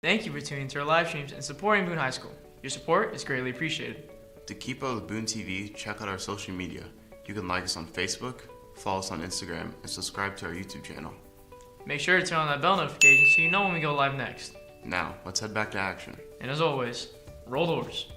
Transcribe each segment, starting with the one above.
Thank you for tuning into our live streams and supporting Boone High School. Your support is greatly appreciated. To keep up with Boone TV, check out our social media. You can like us on Facebook, follow us on Instagram, and subscribe to our YouTube channel. Make sure to turn on that bell notification so you know when we go live next. Now, let's head back to action. And as always, roll doors.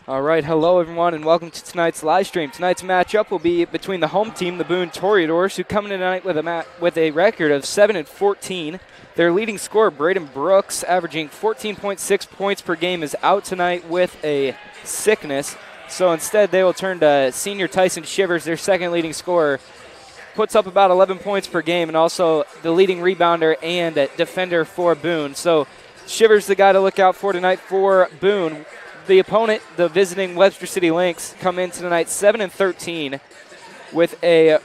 All right, hello everyone, and welcome to tonight's live stream. Tonight's matchup will be between the home team, the Boone Toreadors, who come in tonight with a record of 7-14. Their leading scorer, Braden Brooks, averaging 14.6 points per game, is out tonight with a sickness. So instead, they will turn to senior Tyson Shivers, their second leading scorer. Puts up about 11 points per game, and also the leading rebounder and defender for Boone. So Shivers, the guy to look out for tonight for Boone. The opponent, the visiting Webster City Lynx, come in tonight 7-13 with a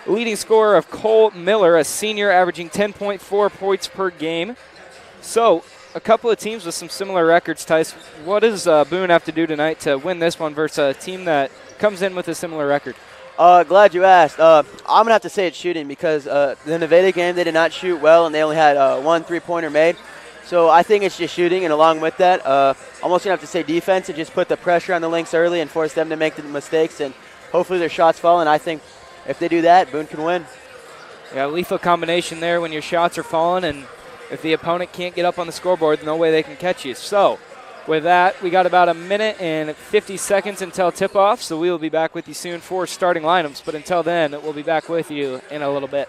leading scorer of Cole Miller, a senior, averaging 10.4 points per game. So a couple of teams with some similar records, Tice. What does Boone have to do tonight to win this one versus a team that comes in with a similar record? Glad you asked. I'm going to have to say it's shooting because the Nevada game, they did not shoot well, and they only had one three-pointer made. So I think it's just shooting, and along with that, almost going to have to say defense and just put the pressure on the Lynx early and force them to make the mistakes, and hopefully their shots fall, and I think if they do that, Boone can win. Yeah, lethal combination there when your shots are falling, and if the opponent can't get up on the scoreboard, no way they can catch you. So with that, we got about a minute and 50 seconds until tip-off, so we will be back with you soon for starting lineups, but until then, we'll be back with you in a little bit.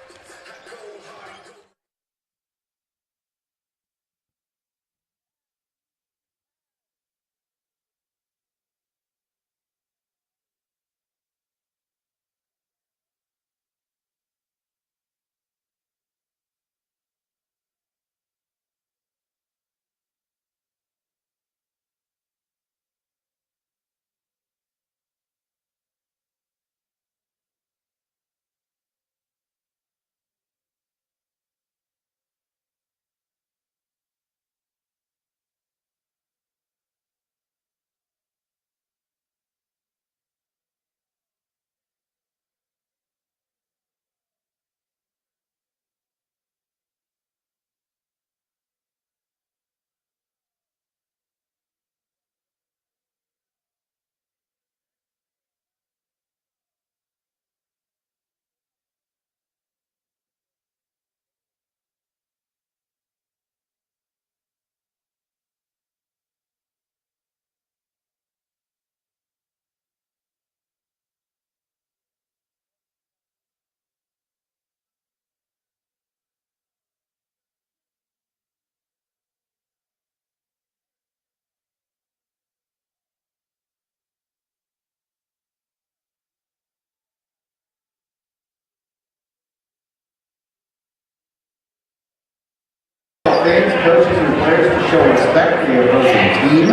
saves coaches and players to show respect for the opposing team,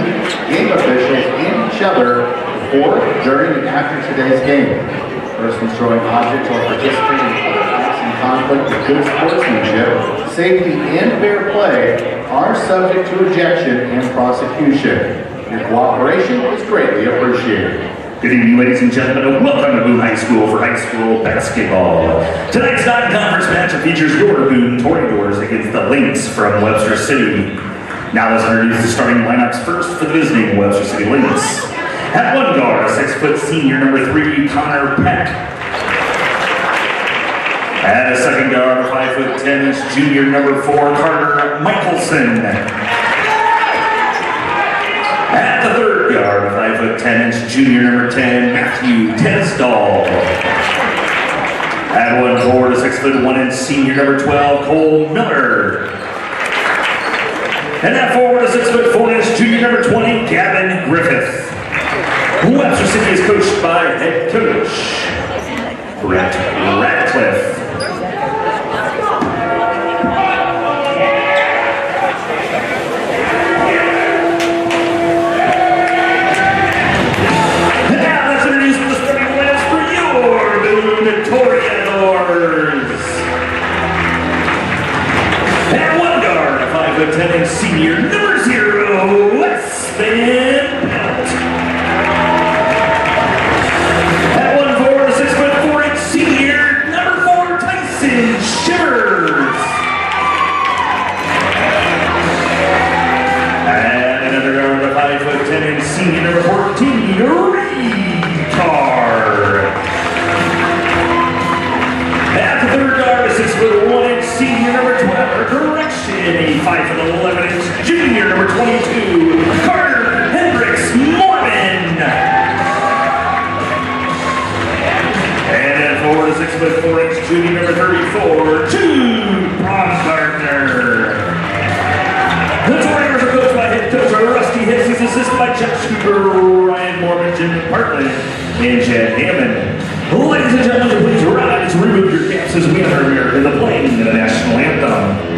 game officials, and each other before, during, and after today's game. Persons throwing objects or participating in other acts in conflict with good sportsmanship, safety, and fair play are subject to ejection and prosecution. Your cooperation is greatly appreciated. Good evening, ladies and gentlemen, and welcome to Boone High School for high school basketball. Tonight's non-conference matchup features your Boone Toreadors against the Lynx from Webster City. Now let's introduce the starting lineups first for the visiting Webster City Lynx. At one guard, 6-foot senior number 3, Connor Peck. At a second guard, 5'10" junior number 4, Carter Michelson. At the third guard, 5'10" junior number 10, Matthew Tesdall. At 1 forward, 6'1" senior number 12, Cole Miller. And at forward, 6'4" junior number 20, Gavin Griffith. Webster City is coached by head coach Brett Radcliffe. At one guard, 5'10" senior number 0, Weston Pelt. At 1 forward, 6'4" senior number 4, Tyson Shivers. And another guard, 5'10" senior number 14, Reed Carr. At the third guard, 6'1" senior number 12, correction, a 5'11" junior number 22, Carter Hendricks Mormon. And at forward, 6'4" junior number 34, Jude Baumgartner. The Toreadors are coached by head coach Rusty Hicks, he's assisted by Jeff Cooper, Ryan Mormon, Jim Partland, and Chad Hammond. Ladies and gentlemen, please rise to remove your caps as we honor America in the playing of the national anthem.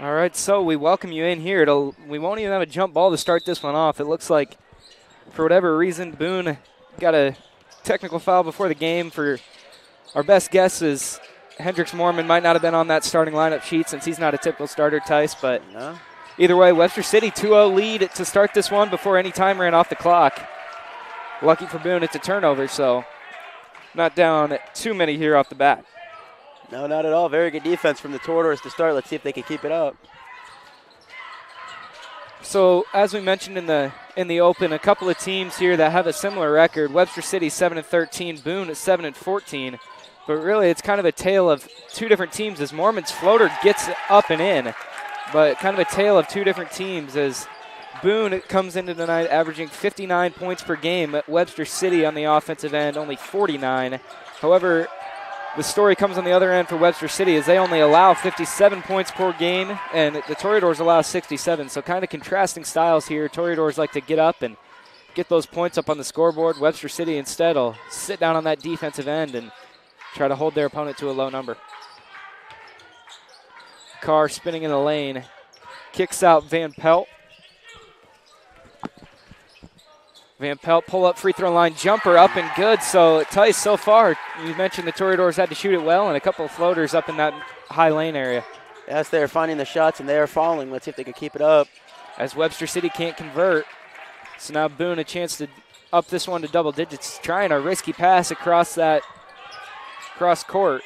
All right, so we welcome you in here. We won't even have a jump ball to start this one off. It looks like, for whatever reason, Boone got a technical foul before the game. For our best guess is Hendricks Mormon might not have been on that starting lineup sheet since he's not a typical starter, Tice, but no. Either way, Webster City 2-0 lead to start this one before any time ran off the clock. Lucky for Boone, it's a turnover, so not down too many here off the bat. No, not at all. Very good defense from the Toreadors to start. Let's see if they can keep it up. So as we mentioned in the open, a couple of teams here that have a similar record. Webster City 7-13, Boone at 7-14. But really, it's kind of a tale of two different teams as Mormon's floater gets up and in. But kind of a tale of two different teams as Boone comes into tonight averaging 59 points per game. At Webster City on the offensive end, only 49. However, the story comes on the other end for Webster City as they only allow 57 points per game, and the Toreadors allow 67. So kind of contrasting styles here. Toreadors like to get up and get those points up on the scoreboard. Webster City instead will sit down on that defensive end and try to hold their opponent to a low number. Carr spinning in the lane. Kicks out Van Pelt. Van Pelt pull-up free throw line jumper up and good. So, Tice, so far, you mentioned the Toreadors had to shoot it well and a couple of floaters up in that high lane area. Yes, they are finding the shots and they are falling. Let's see if they can keep it up. As Webster City can't convert. So now Boone a chance to up this one to double digits. Trying a risky pass across that cross court.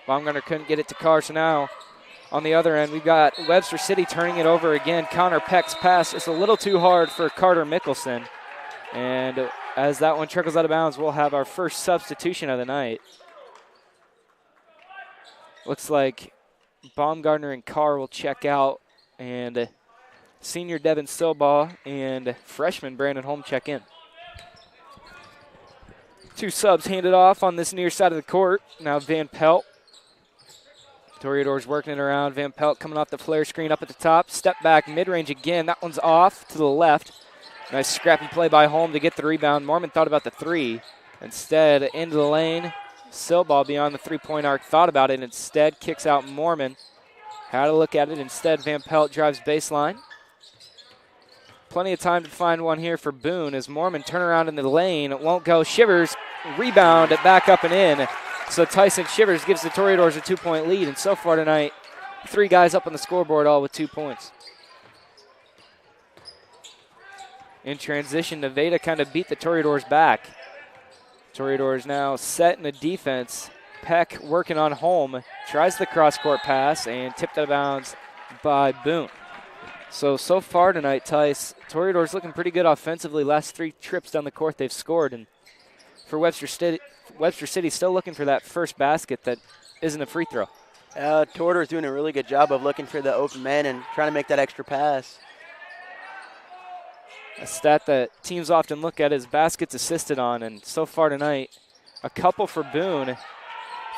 Baumgartner couldn't get it to Carr, so now on the other end, we've got Webster City turning it over again. Connor Peck's pass is a little too hard for Carter Mickelson. And as that one trickles out of bounds, we'll have our first substitution of the night. Looks like Baumgartner and Carr will check out, and senior Devin Stilbaugh and freshman Brandon Holm check in. Two subs handed off on this near side of the court. Now Van Pelt. Toreadors working it around. Van Pelt coming off the flare screen up at the top. Step back, mid-range again. That one's off to the left. Nice scrappy play by Holm to get the rebound. Mormon thought about the three. Instead, into the lane. Stilbaugh beyond the three-point arc. Thought about it. Instead, kicks out Mormon. Had a look at it. Instead, Van Pelt drives baseline. Plenty of time to find one here for Boone as Mormon turn around in the lane. It won't go. Shivers rebound it back up and in. So Tyson Shivers gives the Toreadors a 2-point lead. And so far tonight, three guys up on the scoreboard, all with 2 points. In transition, Nevada kind of beat the Toreadors back. Toreadors now set in a defense. Peck working on Holm. Tries the cross-court pass and tipped out of bounds by Boone. So far tonight, Tice, Toreadors looking pretty good offensively. Last three trips down the court they've scored. And for Webster City still looking for that first basket that isn't a free throw. Toreadors doing a really good job of looking for the open man and trying to make that extra pass. A stat that teams often look at is baskets assisted on, and so far tonight, a couple for Boone.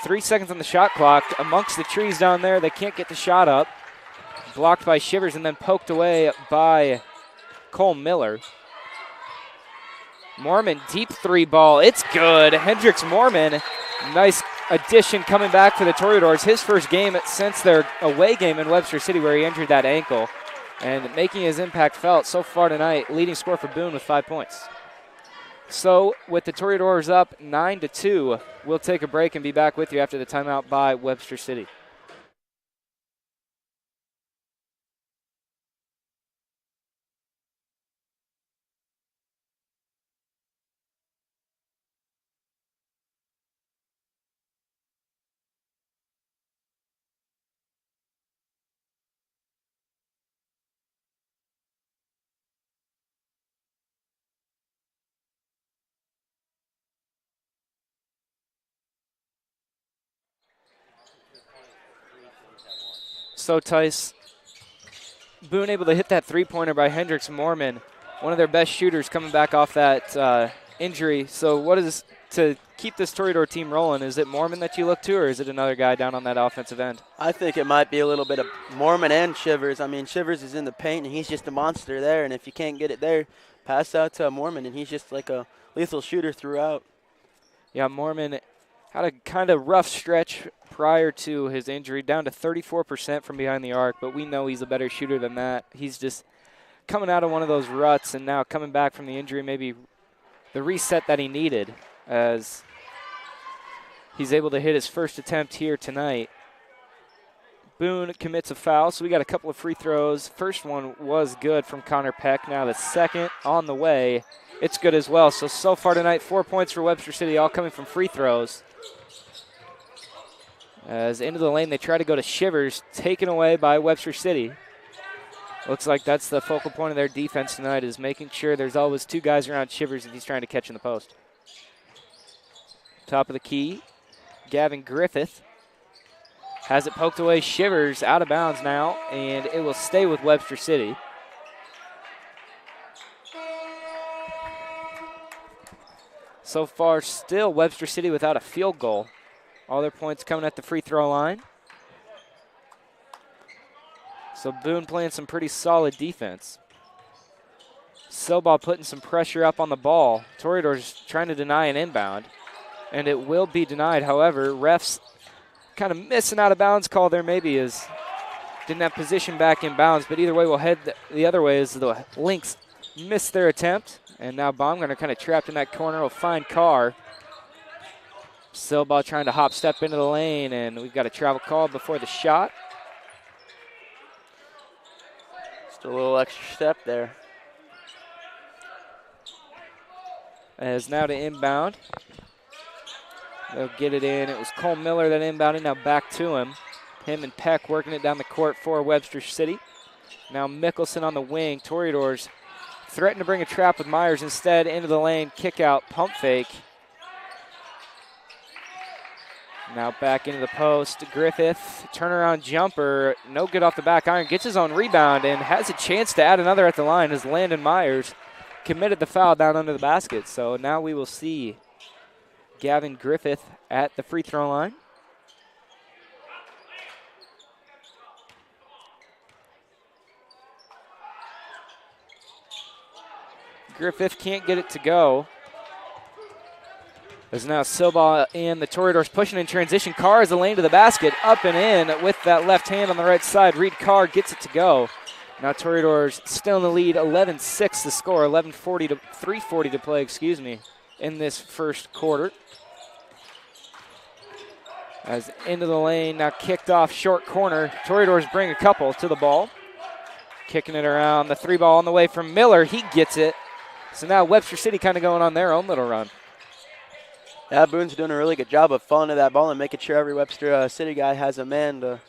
3 seconds on the shot clock. Amongst the trees down there, they can't get the shot up. Blocked by Shivers and then poked away by Cole Miller. Mormon, deep three ball. It's good. Hendricks Mormon, nice addition coming back for the Toreadors. His first game since their away game in Webster City where he injured that ankle. And making his impact felt so far tonight, leading score for Boone with 5 points. So with the Toreadors up 9-2, we'll take a break and be back with you after the timeout by Webster City. So Tice, Boone able to hit that three-pointer by Hendricks Mormon, one of their best shooters coming back off that injury. So what is to keep this Toreador team rolling? Is it Mormon that you look to, or is it another guy down on that offensive end? I think it might be a little bit of Mormon and Shivers. I mean, Shivers is in the paint, and he's just a monster there. And if you can't get it there, pass out to Mormon, and he's just like a lethal shooter throughout. Yeah, Mormon had a kind of rough stretch prior to his injury, down to 34% from behind the arc, but we know he's a better shooter than that. He's just coming out of one of those ruts and now coming back from the injury, maybe the reset that he needed, as he's able to hit his first attempt here tonight. Boone commits a foul, so we got a couple of free throws. First one was good from Connor Peck. Now the second on the way. It's good as well. So far tonight, 4 points for Webster City, all coming from free throws. As into the lane, they try to go to Shivers, taken away by Webster City. Looks like that's the focal point of their defense tonight, is making sure there's always two guys around Shivers if he's trying to catch in the post. Top of the key, Gavin Griffith has it poked away. Shivers out of bounds now, and it will stay with Webster City. So far, still Webster City without a field goal. All their points coming at the free throw line. So Boone playing some pretty solid defense. Silbaugh putting some pressure up on the ball. Toreador's trying to deny an inbound, and it will be denied. However, refs kind of missing out of bounds call there maybe, is didn't have position back in bounds, but either way we'll head the other way as the Lynx missed their attempt, and now Baumgartner kind of trapped in that corner. Will find Carr. Silbaugh trying to hop step into the lane, and we've got a travel call before the shot. Just a little extra step there. As now to inbound. They'll get it in. It was Cole Miller that inbounded. Now back to him. Him and Peck working it down the court for Webster City. Now Mickelson on the wing. Toreadors threaten to bring a trap with Myers. Instead, into the lane. Kick out. Pump fake. Now back into the post. Griffith. Turnaround jumper. No good off the back iron. Gets his own rebound and has a chance to add another at the line as Landon Myers committed the foul down under the basket. So now we will see Gavin Griffith at the free throw line. Griffith can't get it to go. There's now Silbaugh and the Toreadors pushing in transition. Carr has the lane to the basket, up and in with that left hand on the right side. Reed Carr gets it to go. Now Toreadors still in the lead, 11-6 to score, 3:40 to play, in this first quarter. As into the lane, now kicked off short corner. Toreadors bring a couple to the ball. Kicking it around, the three ball on the way from Miller. He gets it. So now Webster City kind of going on their own little run. Yeah, Boone's doing a really good job of falling to that ball and making sure every Webster City guy has a man to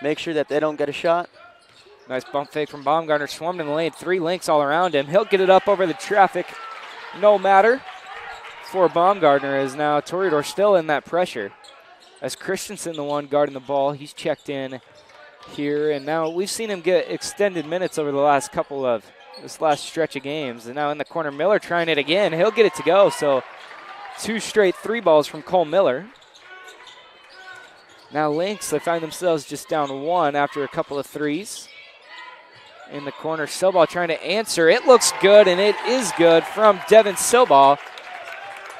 make sure that they don't get a shot. Nice bump fake from Baumgartner, swarmed in the lane. 3 Lynx all around him. He'll get it up over the traffic. No matter for Baumgartner, as now Toreador still in that pressure. As Christensen, the one guarding the ball, he's checked in here. And now we've seen him get extended minutes over the last this last stretch of games. And now in the corner, Miller trying it again. He'll get it to go. So 2 straight 3 balls from Cole Miller. Now Lynx, they find themselves just down 1 after a couple of threes. In the corner, Silbaugh trying to answer. It looks good, and it is good from Devin Silbaugh.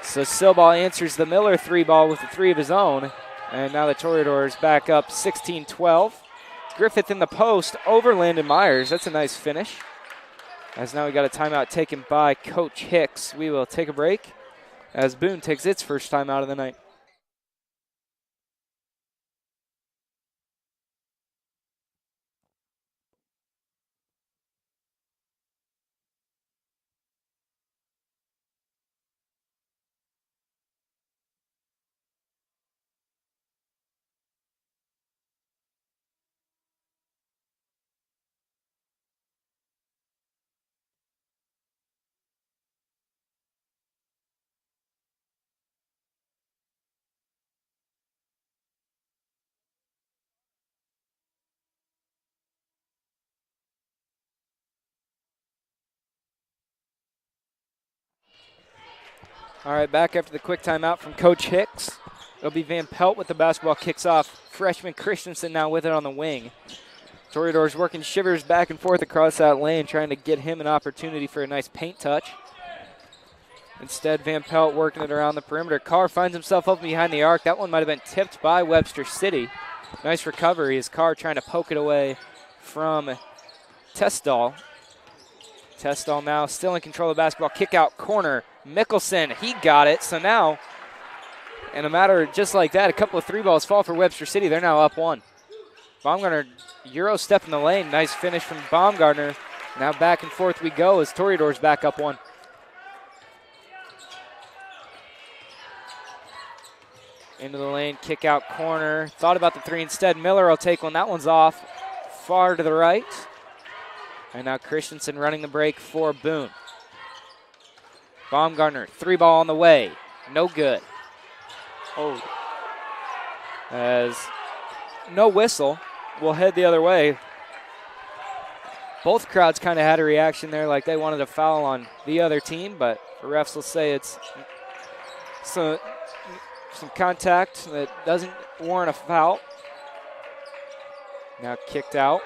So Silbaugh answers the Miller 3 ball with a 3 of his own. And now the Toreadors back up 16-12. Griffith in the post over Landon Myers. That's a nice finish. As now we got a timeout taken by Coach Hicks. We will take a break as Boone takes its first timeout of the night. All right, back after the quick timeout from Coach Hicks. It'll be Van Pelt with the basketball, kicks off. Freshman Christensen now with it on the wing. Toreadors working Shivers back and forth across that lane, trying to get him an opportunity for a nice paint touch. Instead, Van Pelt working it around the perimeter. Carr finds himself open behind the arc. That one might have been tipped by Webster City. Nice recovery as Carr trying to poke it away from Testall. Testall now still in control of the basketball. Kick out corner. Mickelson, he got it. So now, in a matter just like that, a couple of 3 balls fall for Webster City. They're now up 1. Baumgartner Euro step in the lane. Nice finish from Baumgartner. Now back and forth we go as Toreador's back up 1. Into the lane, kick out corner. Thought about the 3 instead. Miller will take one. That one's off far to the right. And now Christensen running the break for Boone. Baumgartner, 3 ball on the way. No good. Oh. As no whistle, will head the other way. Both crowds kind of had a reaction there like they wanted a foul on the other team, but the refs will say it's some contact that doesn't warrant a foul. Now kicked out.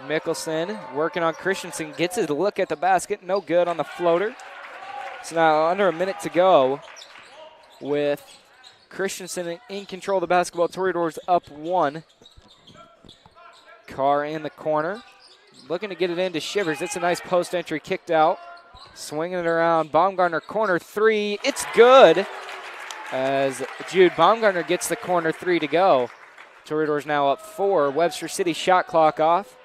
Mickelson working on Christensen, gets his look at the basket, no good on the floater. So now under a minute to go with Christensen in control of the basketball. Toreador's up 1. Carr in the corner, looking to get it into Shivers. It's a nice post entry, kicked out. Swinging it around, Baumgartner corner 3, it's good. As Jude Baumgartner gets the corner 3 to go. Toreador's now up 4. Webster City shot clock off.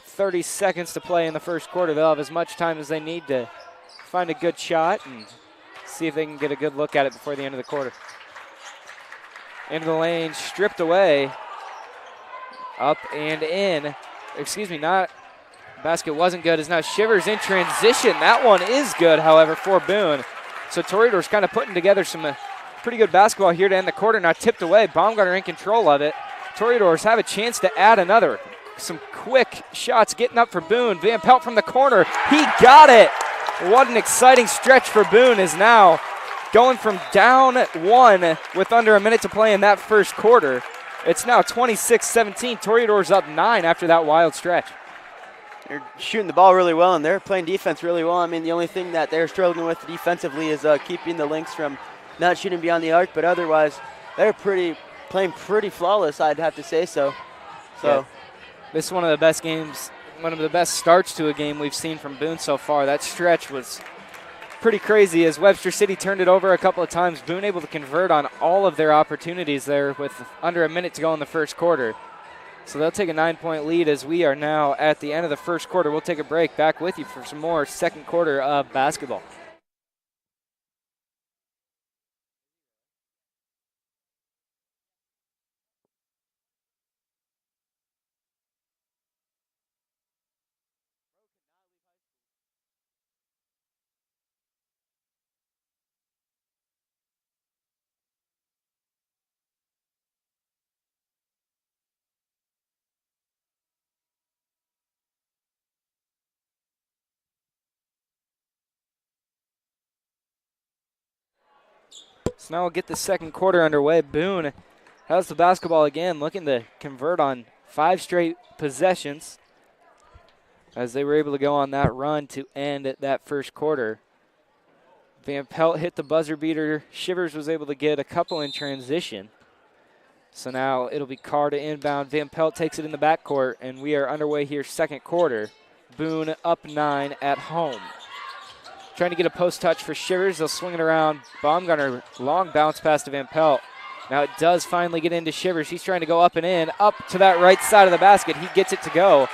30 seconds to play in the first quarter. They'll have as much time as they need to find a good shot and see if they can get a good look at it before the end of the quarter. Into the lane, stripped away. Up and in. Excuse me, not. Basket wasn't good. As now Shivers in transition. That one is good, however, for Boone. So Toreador's kind of putting together some pretty good basketball here to end the quarter. Now tipped away. Baumgartner in control of it. Toreador's have a chance to add another. Some quick shots getting up for Boone. Van Pelt from the corner. He got it. What an exciting stretch for Boone is now going from down 1 with under a minute to play in that first quarter. It's now 26-17. Toreador's up 9 after that wild stretch. They're shooting the ball really well, and they're playing defense really well. I mean, the only thing that they're struggling with defensively is keeping the Lynx from not shooting beyond the arc, but otherwise they're playing pretty flawless, I'd have to say so. Yeah. This is one of the best games, one of the best starts to a game we've seen from Boone so far. That stretch was pretty crazy as Webster City turned it over a couple of times. Boone able to convert on all of their opportunities there with under a minute to go in the first quarter. So they'll take a 9-point lead as we are now at the end of the first quarter. We'll take a break. Back with you for some more second quarter of basketball. So now we'll get the second quarter underway. Boone has the basketball again, looking to convert on 5 straight possessions as they were able to go on that run to end that first quarter. Van Pelt hit the buzzer beater. Shivers was able to get a couple in transition. So now it'll be Carr to inbound. Van Pelt takes it in the backcourt, and we are underway here second quarter. Boone up 9 at home. Trying to get a post touch for Shivers. They'll swing it around. Baumgartner, long bounce pass to Van Pelt. Now it does finally get into Shivers. He's trying to go up and in, up to that right side of the basket. He gets it to go.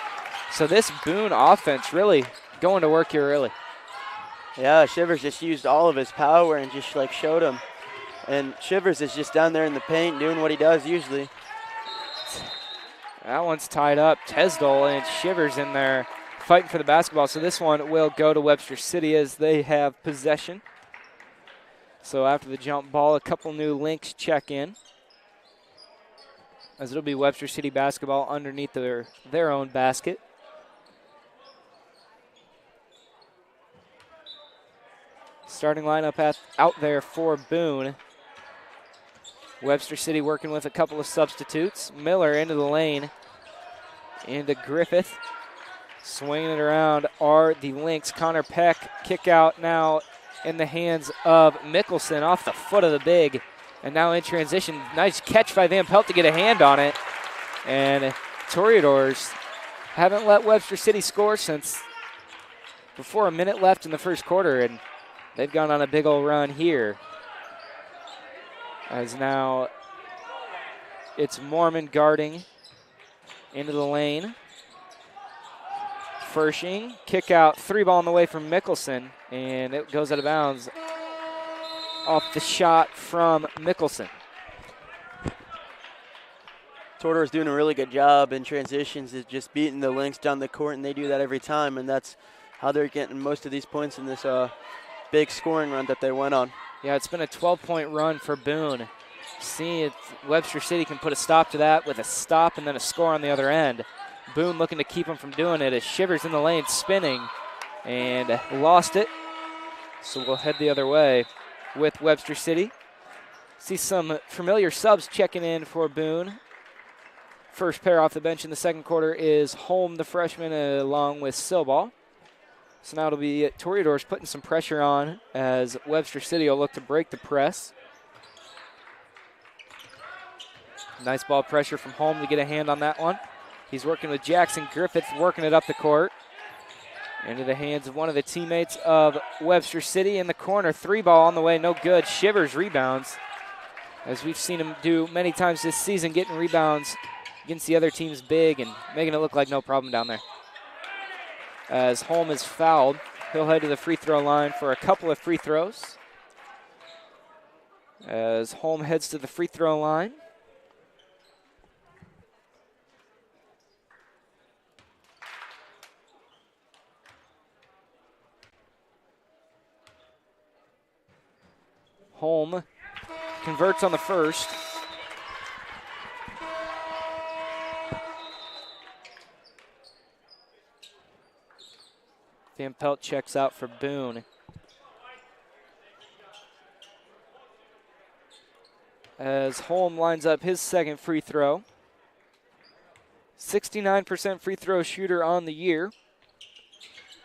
So this Boone offense really going to work here early. Yeah, Shivers just used all of his power and just like showed him. And Shivers is just down there in the paint doing what he does usually. That one's tied up. Tesdall and Shivers in there fighting for the basketball. So this one will go to Webster City as they have possession. So after the jump ball, a couple new Lynx check in. As it'll be Webster City basketball underneath their own basket. Starting lineup out there for Boone. Webster City working with a couple of substitutes. Miller into the lane. Into Griffith. Swinging it around are the Lynx. Connor Peck kick out now in the hands of Mickelson off the foot of the big. And now in transition, nice catch by Van Pelt to get a hand on it. And Toreadors haven't let Webster City score since before a minute left in the first quarter, and they've gone on a big old run here. As now It's Mormon guarding into the lane. Fershing, kick out, 3 ball on the way from Mickelson, and it goes out of bounds off the shot from Mickelson. Toreador's doing a really good job in transitions, is just beating the Lynx down the court, and they do that every time, and that's how they're getting most of these points in this big scoring run that they went on. Yeah, it's been a 12-point run for Boone. See if Webster City can put a stop to that with a stop and then a score on the other end. Boone looking to keep him from doing it as Shivers in the lane spinning and lost it. So we'll head the other way with Webster City. See some familiar subs checking in for Boone. First pair off the bench in the second quarter is Holm, the freshman, along with Silball. So now it'll be Toreadors putting some pressure on as Webster City will look to break the press. Nice ball pressure from Holm to get a hand on that one. He's working with Jackson Griffith, working it up the court. Into the hands of one of the teammates of Webster City in the corner. 3-ball on the way, no good. Shivers rebounds, as we've seen him do many times this season, getting rebounds against the other team's big and making it look like no problem down there. As Holm is fouled, he'll head to the free throw line for a couple of free throws. As Holm heads to the free throw line. Holm converts on the first. Van Pelt checks out for Boone. As Holm lines up his second free throw. 69% free throw shooter on the year.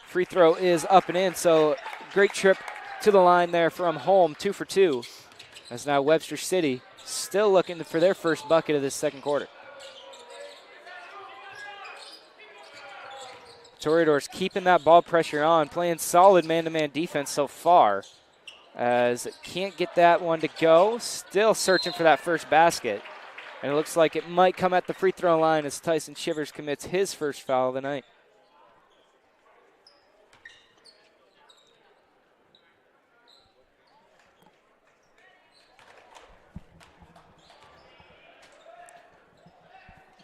Free throw is up and in, so great trip to the line there from Holm, 2 for 2. As now Webster City still looking for their first bucket of this second quarter. Toreadors keeping that ball pressure on, playing solid man-to-man defense so far. As can't get that one to go, still searching for that first basket. And it looks like it might come at the free throw line as Tyson Shivers commits his first foul of the night.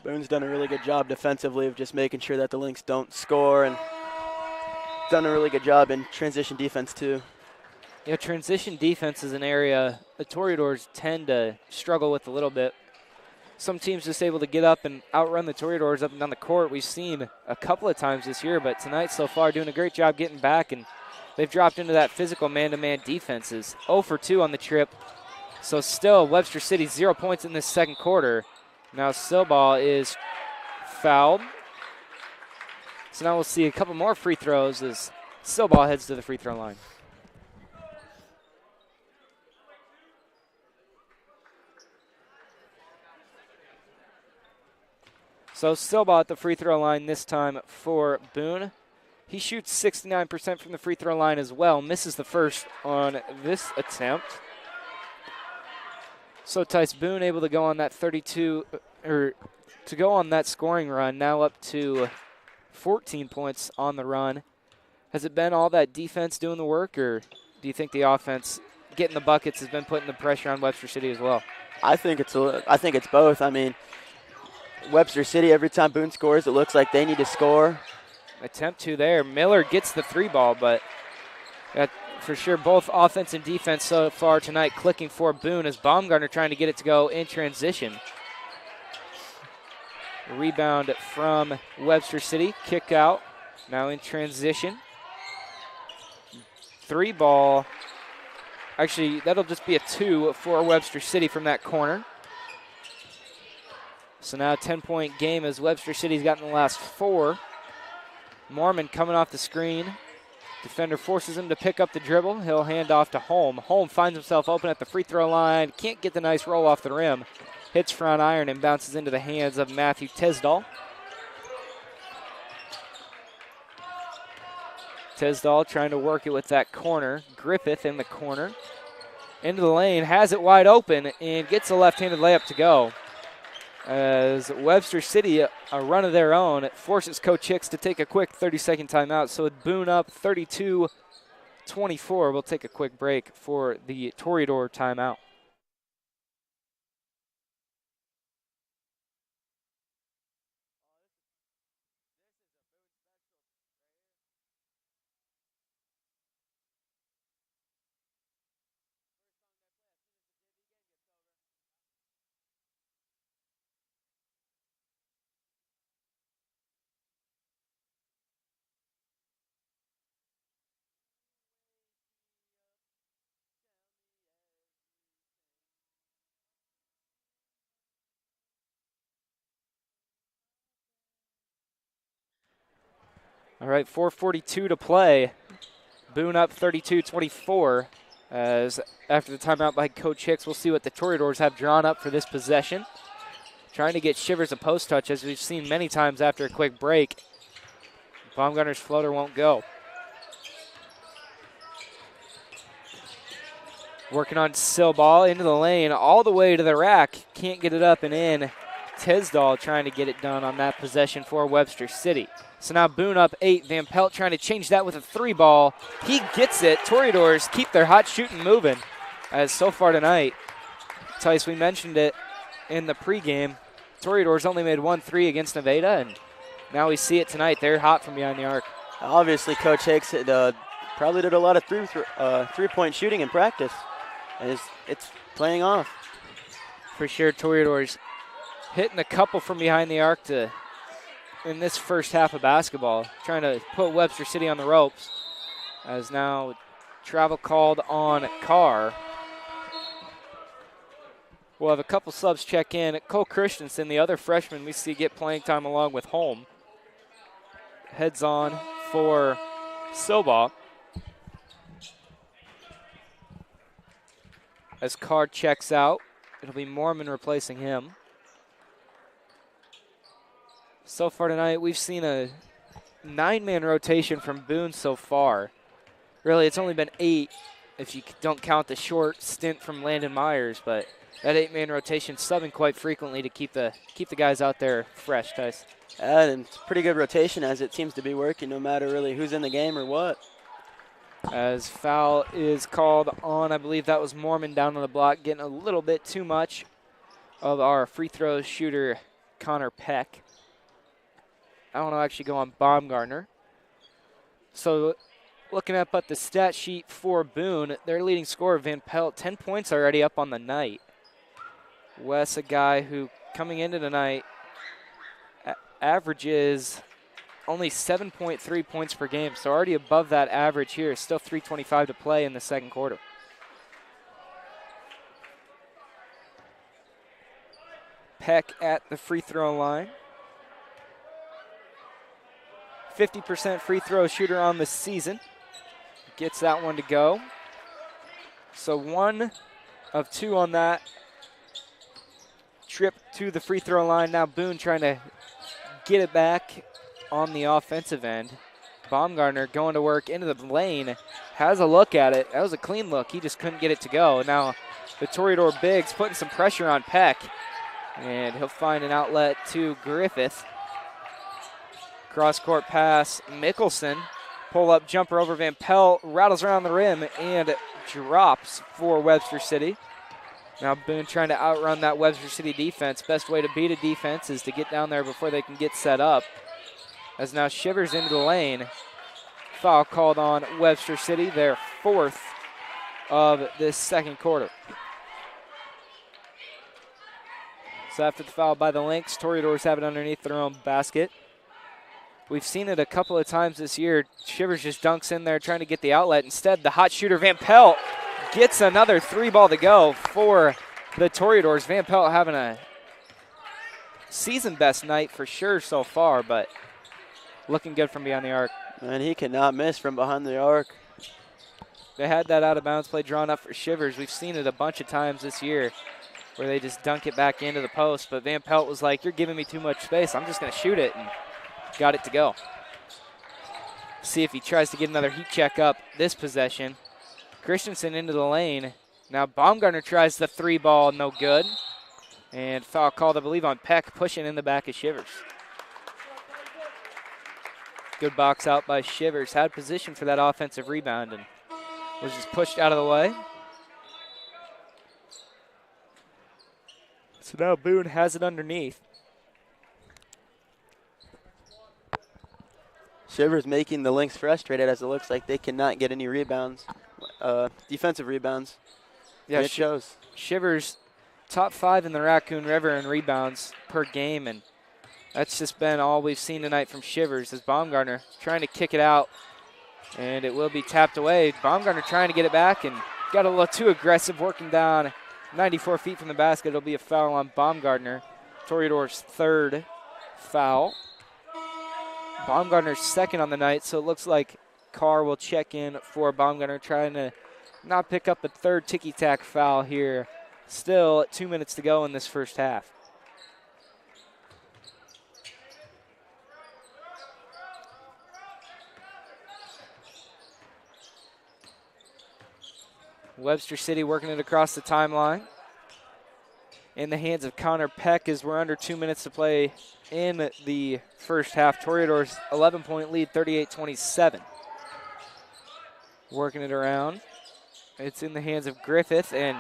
Boone's done a really good job defensively of just making sure that the Lynx don't score, and done a really good job in transition defense too. Yeah, transition defense is an area the Toreadors tend to struggle with a little bit. Some teams just able to get up and outrun the Toreadors up and down the court. We've seen a couple of times this year, but tonight so far doing a great job getting back, and they've dropped into that physical man-to-man defenses. 0 for 2 on the trip. So still Webster City 0 points in this second quarter. Now Silball is fouled. So now we'll see a couple more free throws as Silball heads to the free throw line. So Silball at the free throw line this time for Boone. He shoots 69% from the free throw line as well. Misses the first on this attempt. So Tice Boone able to go on that to go on that scoring run, now up to 14 points on the run. Has it been all that defense doing the work, or do you think the offense getting the buckets has been putting the pressure on Webster City as well? I think it's both. I mean, Webster City, every time Boone scores, it looks like they need to score. Attempt to there. Miller gets the 3-ball, but for sure both offense and defense so far tonight clicking for Boone as Baumgartner trying to get it to go in transition. Rebound from Webster City. Kick out. Now in transition. 3-ball. Actually, that'll just be a 2 for Webster City from that corner. So now a 10-point game as Webster City's gotten the last 4. Mormon coming off the screen. Defender forces him to pick up the dribble. He'll hand off to Holm. Holm finds himself open at the free throw line. Can't get the nice roll off the rim. Hits front iron and bounces into the hands of Matthew Tisdall. Tisdall trying to work it with that corner. Griffith in the corner. Into the lane, has it wide open, and gets a left-handed layup to go. as Webster City, a run of their own, it forces Coach Hicks to take a quick 30-second timeout. So with Boone up 32-24, we'll take a quick break for the Toreador timeout. All right, 4:42 to play. Boone up 32-24. As after the timeout by Coach Hicks, we'll see what the Toreadors have drawn up for this possession. Trying to get Shivers a post touch, as we've seen many times after a quick break. Baumgartner's floater won't go. Working on Sill ball into the lane, all the way to the rack. Can't get it up and in. Tisdall trying to get it done on that possession for Webster City. So now Boone up 8. Van Pelt trying to change that with a 3 ball. He gets it. Toreadors keep their hot shooting moving. As so far tonight, Tice, we mentioned it in the pregame. Toreadors only made 1 3 against Nevada, and now we see it tonight. They're hot from behind the arc. Obviously, Coach Hicks probably did a lot of three-point shooting in practice, and it's playing off. For sure, Toreadors hitting a couple from behind the arc in this first half of basketball, trying to put Webster City on the ropes. As now travel called on Carr. We'll have a couple subs check in. Cole Christensen, the other freshman we see get playing time along with Holm, heads on for Silbaugh. As Carr checks out, it'll be Mormon replacing him. So far tonight, we've seen a 9-man rotation from Boone so far. Really, it's only been 8 if you don't count the short stint from Landon Myers, but that 8-man rotation subbing quite frequently to keep the guys out there fresh, Tice. And it's a pretty good rotation, as it seems to be working no matter really who's in the game or what. As foul is called on, I believe that was Mormon down on the block, getting a little bit too much of our free throw shooter, Connor Peck. I want to actually go on Baumgartner. So looking up at the stat sheet for Boone, their leading scorer, Van Pelt, 10 points already up on the night. Wes, a guy who coming into tonight averages only 7.3 points per game, so already above that average here. Still 3:25 to play in the second quarter. Peck at the free throw line. 50% free throw shooter on the season. Gets that one to go. So 1 of 2 on that trip to the free throw line. Now Boone trying to get it back on the offensive end. Baumgartner going to work into the lane. Has a look at it. That was a clean look. He just couldn't get it to go. Now the Toreador bigs putting some pressure on Peck. And he'll find an outlet to Griffith. Cross-court pass, Mickelson. Pull-up jumper over Van Pelt, rattles around the rim, and drops for Webster City. Now Boone trying to outrun that Webster City defense. Best way to beat a defense is to get down there before they can get set up. As now Shivers into the lane. Foul called on Webster City, their 4th of this second quarter. So after the foul by the Lynx, Toreadors have it underneath their own basket. We've seen it a couple of times this year. Shivers just dunks in there trying to get the outlet. Instead, the hot shooter Van Pelt gets another 3 ball to go for the Toreadors. Van Pelt having a season best night for sure so far, but looking good from behind the arc. And he cannot miss from behind the arc. They had that out of bounds play drawn up for Shivers. We've seen it a bunch of times this year where they just dunk it back into the post, but Van Pelt was like, you're giving me too much space. I'm just going to shoot it, and got it to go. See if he tries to get another heat check up this possession. Christensen into the lane. Now Baumgartner tries the 3 ball, no good. And foul called, I believe, on Peck, pushing in the back of Shivers. Good box out by Shivers. Had position for that offensive rebound and was just pushed out of the way. So now Boone has it underneath. Shivers making the Lynx frustrated as it looks like they cannot get any rebounds, defensive rebounds. Yeah, and it shows. Shivers top 5 in the Raccoon River in rebounds per game, and that's just been all we've seen tonight from Shivers as Baumgartner trying to kick it out, and it will be tapped away. Baumgartner trying to get it back and got a little too aggressive, working down 94 feet from the basket. It'll be a foul on Baumgartner, Toreador's 3rd foul. Baumgartner's 2nd on the night, so it looks like Carr will check in for Baumgartner, trying to not pick up a 3rd ticky-tack foul here. Still 2 minutes to go in this first half. Webster City working it across the timeline. In the hands of Connor Peck as we're under 2 minutes to play in the first half. Toreador's 11-point lead, 38-27. Working it around. It's in the hands of Griffith, and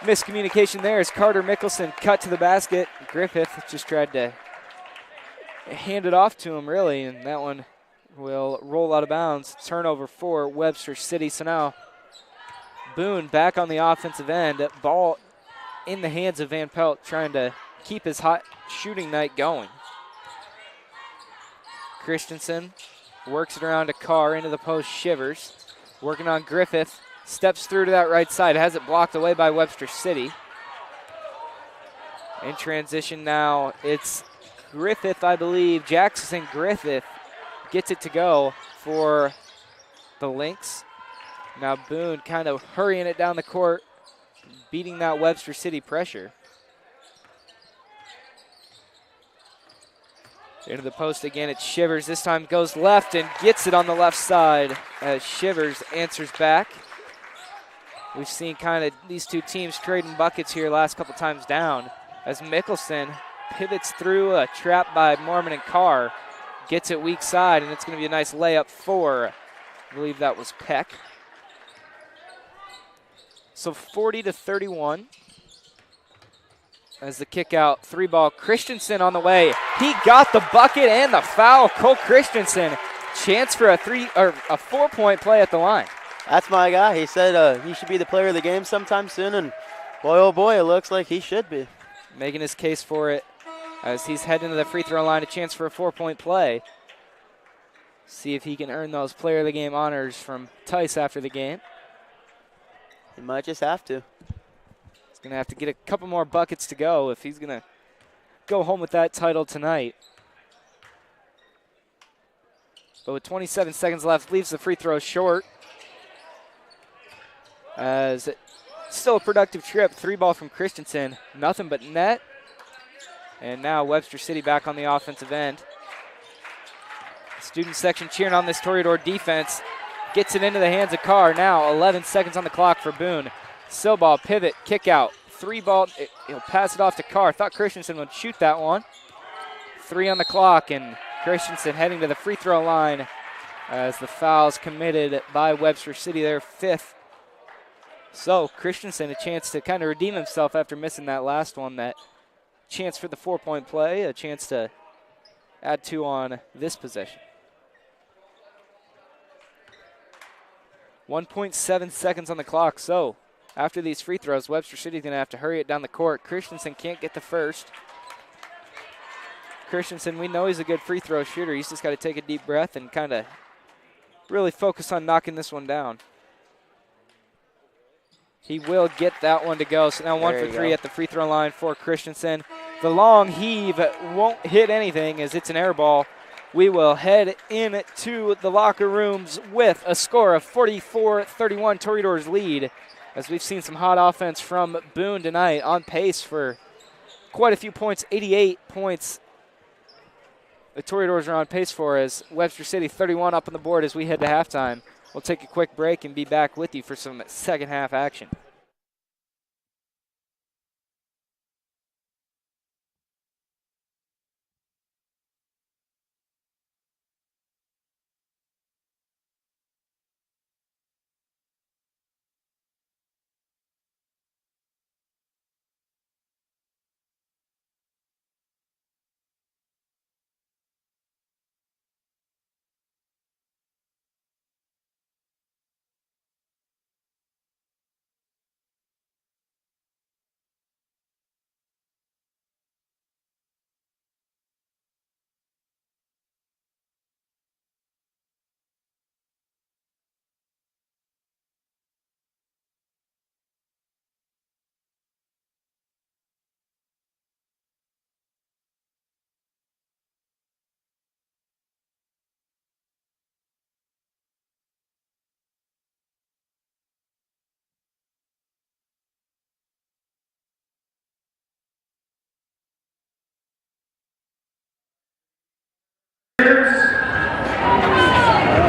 miscommunication there as Carter Mickelson cut to the basket. Griffith just tried to hand it off to him, really, and that one will roll out of bounds. Turnover for Webster City. So now Boone back on the offensive end. Ball in the hands of Van Pelt, trying to keep his hot shooting night going. Christensen works it around to Carr into the post. Shivers working on Griffith. Steps through to that right side. Has it blocked away by Webster City. In transition now, it's Griffith, I believe. Jackson Griffith gets it to go for the Lynx. Now Boone kind of hurrying it down the court, beating that Webster City pressure. Into the post again, it's Shivers. This time goes left and gets it on the left side as Shivers answers back. We've seen kind of these two teams trading buckets here last couple times down as Mickelson pivots through a trap by Mormon and Carr, gets it weak side, and it's going to be a nice layup for, I believe that was Peck. So 40-31 as the kick out, 3-ball. Christensen on the way. He got the bucket and the foul. Cole Christensen, chance for a 4-point play at the line. That's my guy. He said he should be the player of the game sometime soon, and boy, oh boy, it looks like he should be. Making his case for it as he's heading to the free throw line, a chance for a 4-point play. See if he can earn those player of the game honors from Tice after the game. He might just have to. He's going to have to get a couple more buckets to go if he's going to go home with that title tonight. But with 27 seconds left, leaves the free throw short. As still a productive trip, 3-ball from Christensen, nothing but net. And now Webster City back on the offensive end. Student section cheering on this Toreador defense. Gets it into the hands of Carr. Now 11 seconds on the clock for Boone. Silball, pivot, kick out. 3-ball, he'll pass it off to Carr. Thought Christensen would shoot that one. 3 on the clock, and Christensen heading to the free throw line as the foul's committed by Webster City, their 5th. So Christensen a chance to kind of redeem himself after missing that last one. That chance for the 4-point play, a chance to add 2 on this possession. 1.7 seconds on the clock. So after these free throws, Webster City's going to have to hurry it down the court. Christensen can't get the first. Christensen, we know he's a good free throw shooter. He's just got to take a deep breath and kind of really focus on knocking this one down. He will get that one to go. So now 1 for 3 at the free throw line for Christensen. The long heave won't hit anything as it's an air ball. We will head into the locker rooms with a score of 44-31, Toreador's lead, as we've seen some hot offense from Boone tonight, on pace for quite a few points, 88 points. The Toreadors are on pace for as Webster City 31 up on the board as we head to halftime. We'll take a quick break and be back with you for some second half action.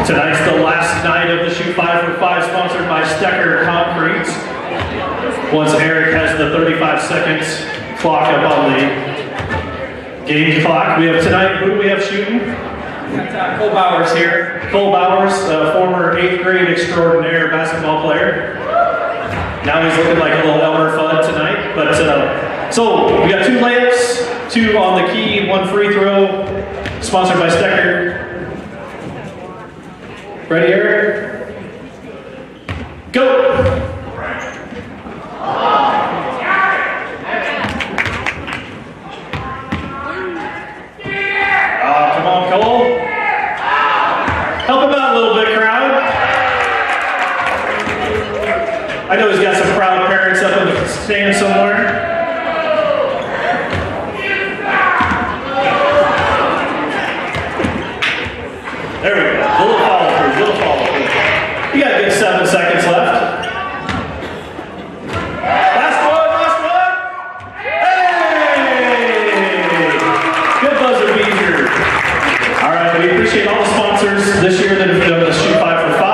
Tonight's the last night of the Shoot 5 for 5 sponsored by Stecker Concrete. Once Eric has the 35 seconds clock up on the game clock, we have tonight, who do we have shooting? Cole Bowers here. Cole Bowers, former 8th grade extraordinaire basketball player. Now he's looking like a little Elmer Fudd tonight. But so we got 2 layups, 2 on the key, 1 free throw, sponsored by Stecker. Ready, Eric? Go! Come on, Cole. Help him out a little bit, crowd. I know he's got some proud parents up in the stand somewhere. There we go. Little follow through, little follow through. You got a good 7 seconds left. Last one. Hey! Good buzzer beater. All right, we appreciate all the sponsors this year that have done the Shoot 5 for 5.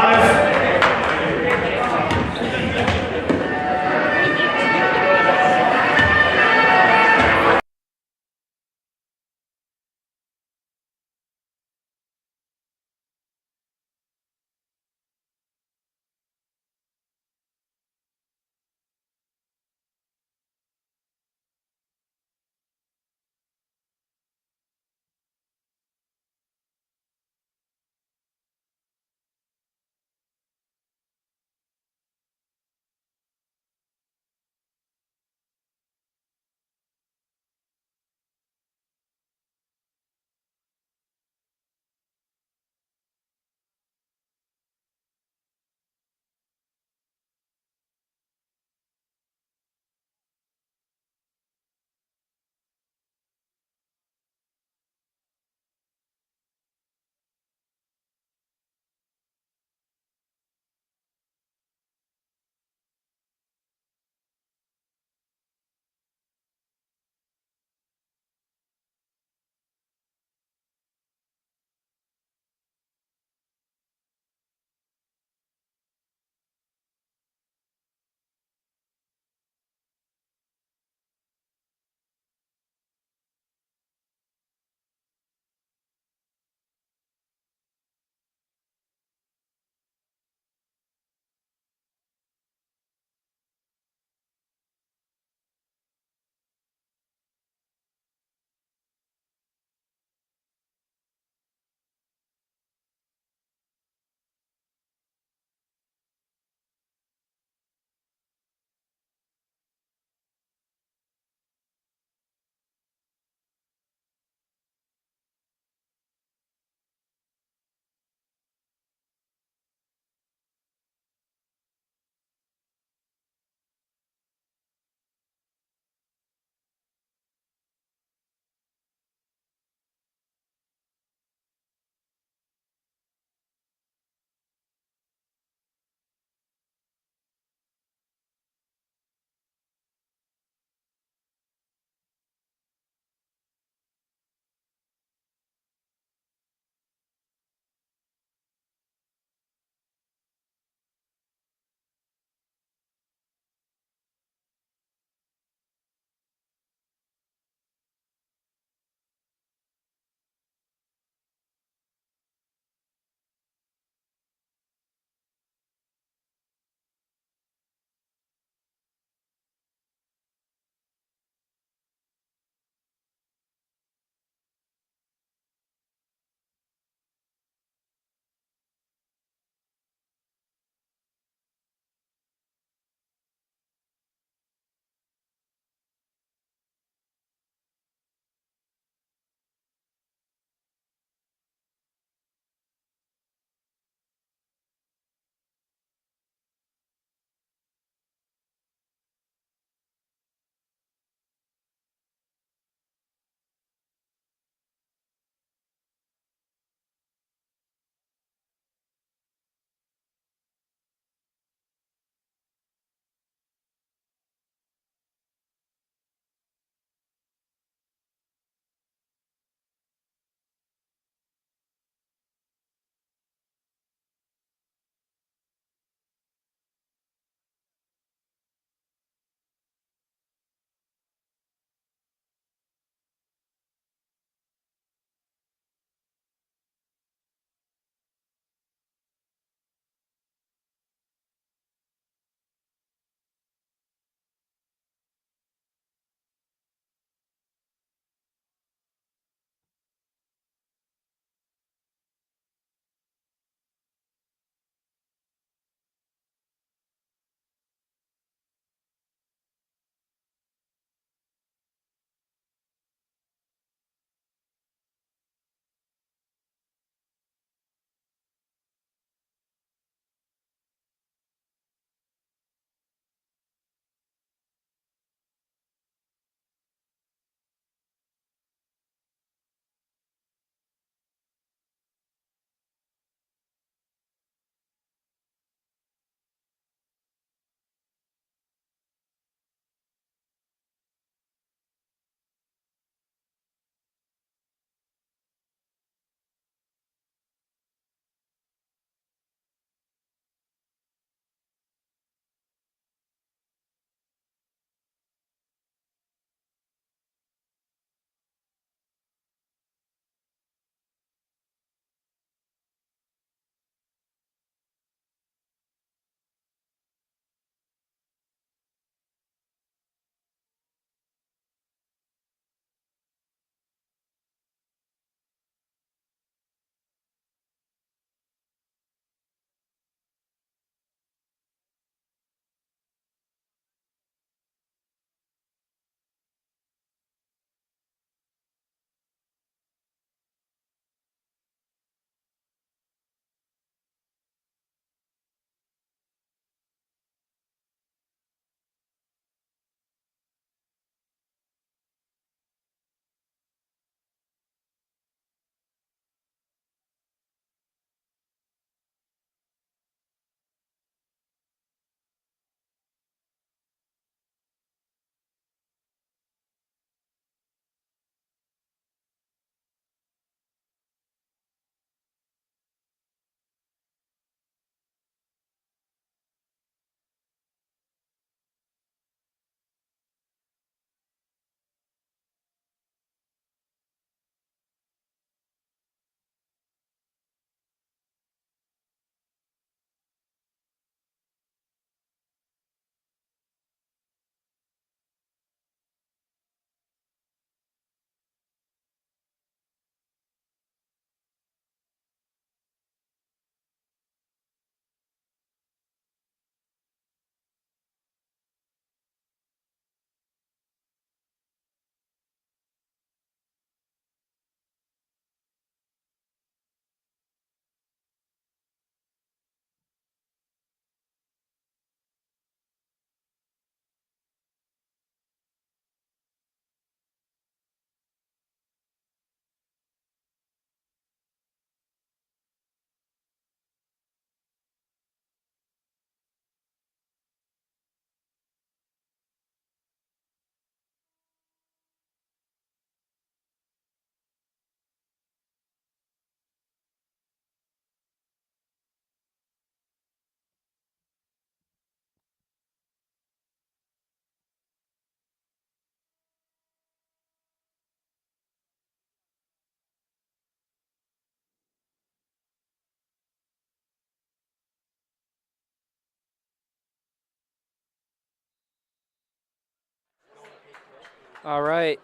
All right.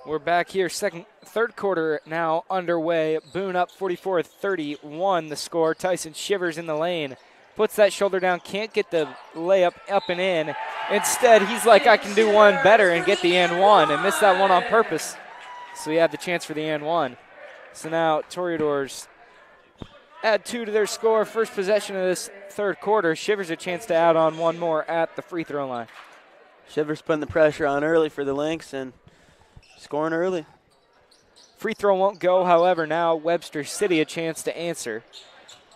We're back here. Third quarter now underway. Boone up 44-31 the score. Tyson Shivers in the lane. Puts that shoulder down, can't get the layup up and in. Instead, he's like, I can do one better and get the and one, and missed that one on purpose. So he had the chance for the and one. So now Toreadors add 2 to their score. First possession of this third quarter. Shivers a chance to add on one more at the free throw line. Shivers putting the pressure on early for the Lynx and scoring early. Free throw won't go, however, now Webster City a chance to answer.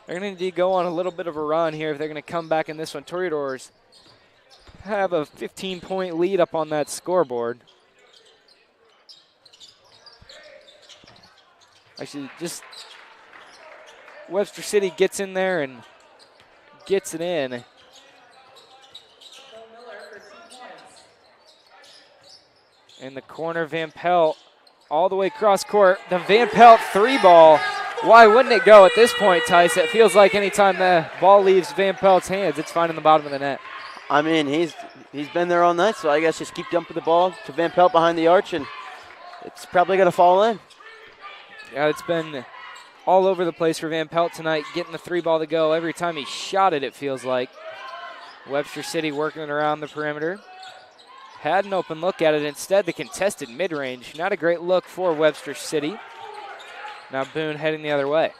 They're going to need to go on a little bit of a run here if they're going to come back in this one. Toreadors have a 15-point lead up on that scoreboard. Actually, just Webster City gets in there and gets it in. In the corner, Van Pelt all the way across court. The Van Pelt 3-ball. Why wouldn't it go at this point, Tice? It feels like anytime the ball leaves Van Pelt's hands, it's finding the bottom of the net. I mean, he's been there all night, so I guess just keep dumping the ball to Van Pelt behind the arch, and it's probably going to fall in. Yeah, it's been all over the place for Van Pelt tonight, getting the 3-ball to go. Every time he shot it, it feels like. Webster City working it around the perimeter. Had an open look at it. Instead, the contested mid-range. Not a great look for Webster City. Now Boone heading the other way.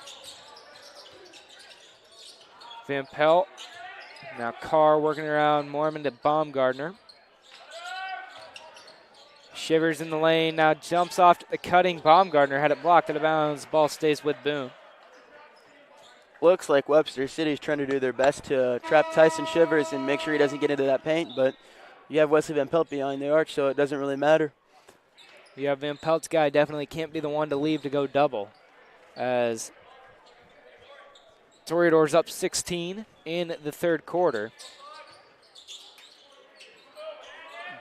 Van Pelt. Now Carr working around Mormon to Baumgartner. Shivers in the lane. Now jumps off to the cutting. Baumgartner had it blocked out of bounds. Ball stays with Boone. Looks like Webster City's trying to do their best to trap Tyson Shivers and make sure he doesn't get into that paint, but you have Wesley Van Pelt behind the arch, so it doesn't really matter. Yeah, Van Pelt's guy definitely can't be the one to leave to go double, as Toreadors up 16 in the third quarter.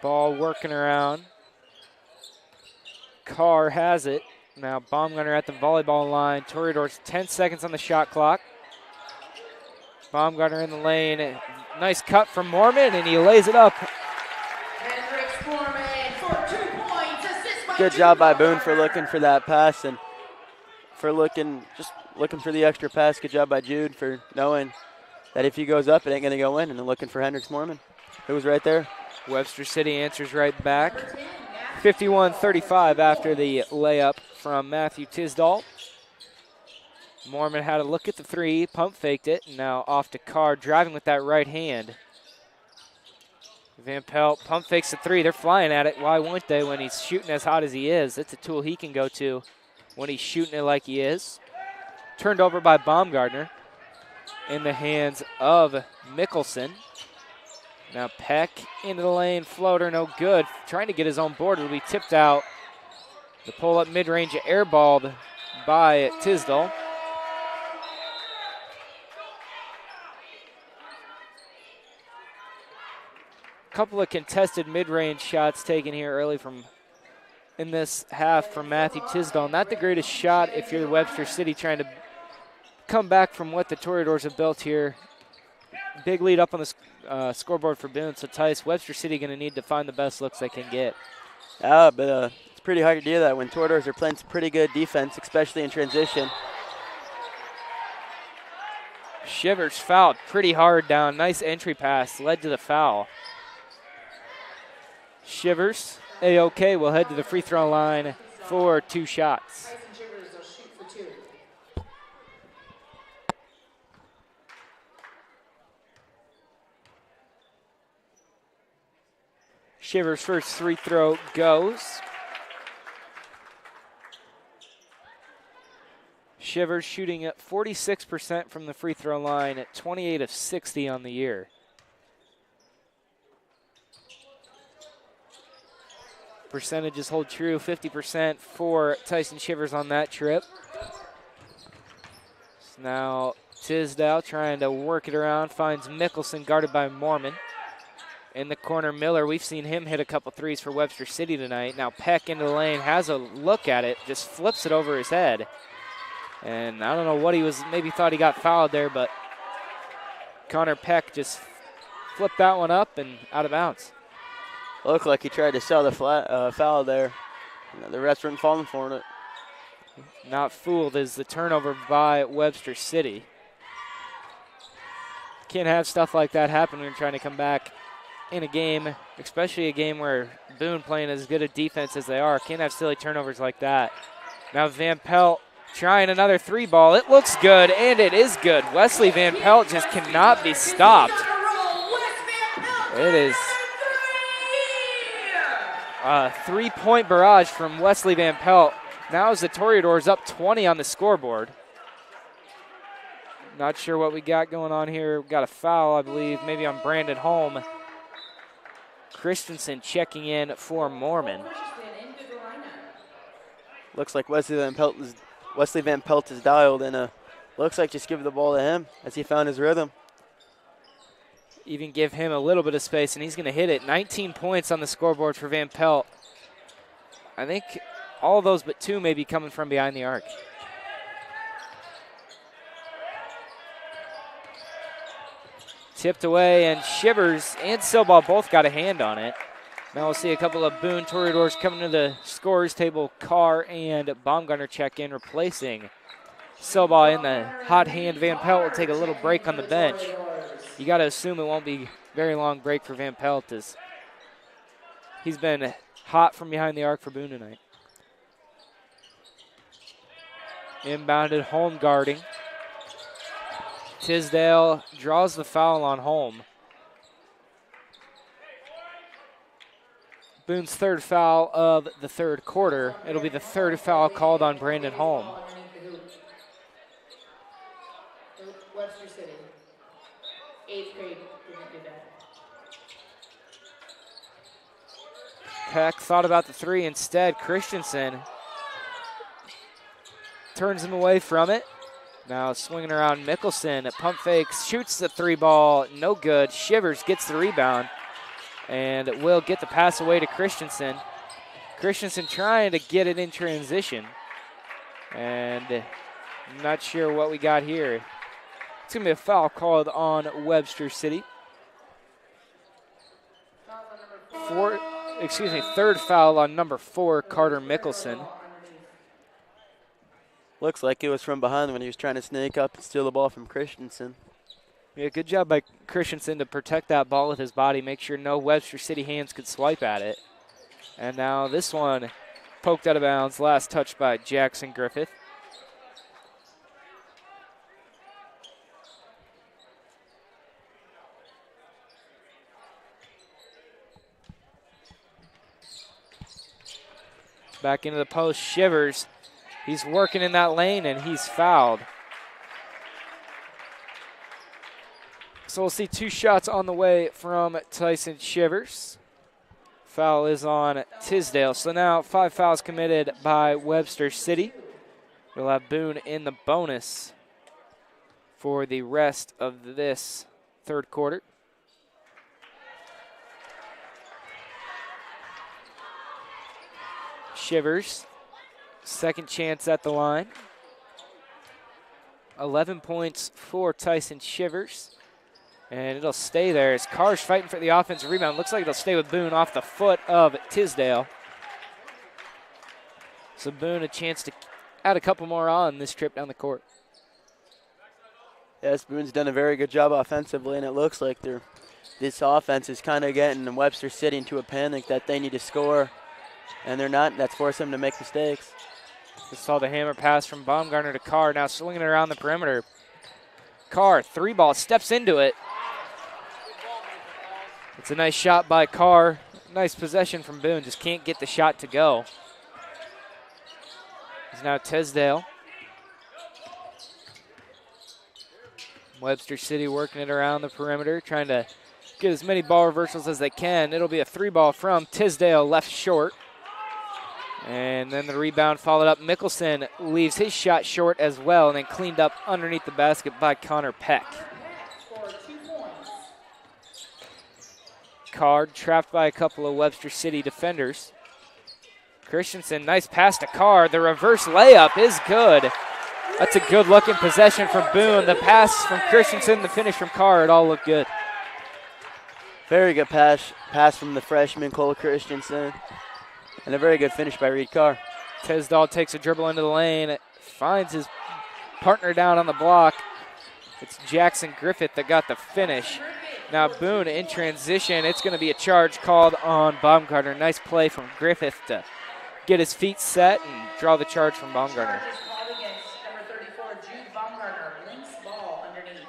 Ball working around. Carr has it. Now Baumgartner at the volleyball line. Toreadors 10 seconds on the shot clock. Baumgartner in the lane. Nice cut from Mormon, and he lays it up. Good job by Boone for looking for that pass and for looking for the extra pass. Good job by Jude for knowing that if he goes up, it ain't going to go in, and then looking for Hendricks Mormon, who was right there. Webster City answers right back. 51-35 after the layup from Matthew Tisdall. Mormon had a look at the 3, pump faked it, and now off to Carr, driving with that right hand. Van Pelt pump fakes the 3. They're flying at it. Why wouldn't they when he's shooting as hot as he is? It's a tool he can go to when he's shooting it like he is. Turned over by Baumgartner in the hands of Mickelson. Now Peck into the lane, floater, no good. Trying to get his own board. It'll be tipped out. The pull-up mid-range airballed by Tisdall. Couple of contested mid-range shots taken here early in this half from Matthew Tisdall. Not the greatest shot if you're the Webster City trying to come back from what the Toreadors have built here. Big lead up on the scoreboard for Boone. So Tice, Webster City going to need to find the best looks they can get. Yeah, but it's pretty hard to do that when Toreadors are playing some pretty good defense, especially in transition. Shivers fouled pretty hard down. Nice entry pass led to the foul. Shivers, A-OK, will head to the free throw line for 2 shots. Shivers' first free throw goes. Shivers shooting at 46% from the free throw line at 28 of 60 on the year. Percentages hold true, 50% for Tyson Shivers on that trip. So now Tisdall trying to work it around, finds Mickelson guarded by Mormon. In the corner, Miller, we've seen him hit a couple threes for Webster City tonight. Now Peck into the lane, has a look at it, just flips it over his head. And I don't know what he was, maybe thought he got fouled there, but Connor Peck just flipped that one up and out of bounds. Looked like he tried to sell the foul there. The refs weren't falling for it. Not fooled is the turnover by Webster City. Can't have stuff like that happen when you're trying to come back in a game, especially a game where Boone playing as good a defense as they are. Can't have silly turnovers like that. Now Van Pelt trying another 3-ball. It looks good, and it is good. Wesley Van Pelt just cannot be stopped. It is a 3-point barrage from Wesley Van Pelt. Now as the Toreadors up 20 on the scoreboard. Not sure what we got going on here. We got a foul, I believe, maybe on Brandon Holm. Christensen checking in for Mormon. Looks like Wesley Van Pelt is dialed, and looks like just give the ball to him as he found his rhythm. Even give him a little bit of space, and he's going to hit it. 19 points on the scoreboard for Van Pelt. I think all of those but 2 may be coming from behind the arc. Tipped away, and Shivers and Silbaugh both got a hand on it. Now we'll see a couple of Boone Toreadors coming to the scorers table. Carr and Baumgartner check in, replacing Silbaugh in the hot hand. Van Pelt will take a little break on the bench. You got to assume it won't be a very long break for Van Pelt, as he's been hot from behind the arc for Boone tonight. Inbounded, Holm guarding. Tisdale draws the foul on Holm. Boone's 3rd foul of the 3rd quarter. It'll be the 3rd foul called on Brandon Holm. Webster City. 8th grade didn't do that. Peck thought about the 3 instead. Christensen turns him away from it. Now swinging around Mickelson. Pump fakes, shoots the 3-ball, no good. Shivers gets the rebound and will get the pass away to Christensen. Christensen trying to get it in transition. And I'm not sure what we got here. It's going to be a foul called on Webster City. 3rd foul on number 4, Carter Mickelson. Looks like it was from behind when he was trying to snake up and steal the ball from Christensen. Yeah, good job by Christensen to protect that ball with his body, make sure no Webster City hands could swipe at it. And now this one poked out of bounds, last touch by Jackson Griffith. Back into the post, Shivers. He's working in that lane, and he's fouled. So we'll see 2 shots on the way from Tyson Shivers. Foul is on Tisdale. So now 5 fouls committed by Webster City. We'll have Boone in the bonus for the rest of this 3rd quarter. Shivers. 2nd chance at the line. 11 points for Tyson Shivers. And it'll stay there as Carr's fighting for the offensive rebound. Looks like it'll stay with Boone off the foot of Tisdale. So Boone a chance to add a couple more on this trip down the court. Yes, Boone's done a very good job offensively, and it looks like this offense is kind of getting Webster City into a panic that they need to score, and they're not. That's forcing them to make mistakes. Just saw the hammer pass from Baumgartner to Carr. Now swinging it around the perimeter. Carr, 3-ball, steps into it. It's a nice shot by Carr. Nice possession from Boone. Just can't get the shot to go. It's now Tisdale. Webster City working it around the perimeter, trying to get as many ball reversals as they can. It'll be a 3-ball from Tisdale, left short. And then the rebound followed up. Mickelson leaves his shot short as well, and then cleaned up underneath the basket by Connor Peck. Card trapped by a couple of Webster City defenders. Christensen, nice pass to Carr. The reverse layup is good. That's a good looking possession from Boone. The pass from Christensen, the finish from Carr, it all looked good. Very good pass from the freshman Cole Christensen, and a very good finish by Reed Carr. Tisdale takes a dribble into the lane, finds his partner down on the block. It's Jackson Griffith that got the finish. Now Boone in transition. It's going to be a charge called on Baumgartner. Nice play from Griffith to get his feet set and draw the charge from Baumgartner. Charge is called against number 34, Jude Baumgartner. Links ball underneath.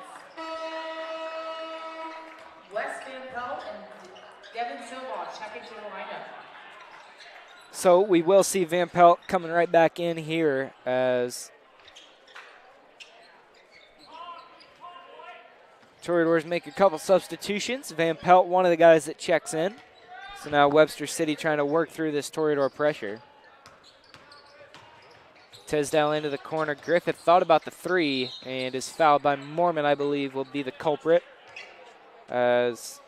Wes Van Pelt and Devin Silva check into the lineup. So we will see Van Pelt coming right back in here as Toreadors make a couple substitutions. Van Pelt, one of the guys that checks in. So now Webster City trying to work through this Toreador pressure. Tisdale into the corner. Griffith thought about the three and is fouled by Mormon, I believe, will be the culprit. As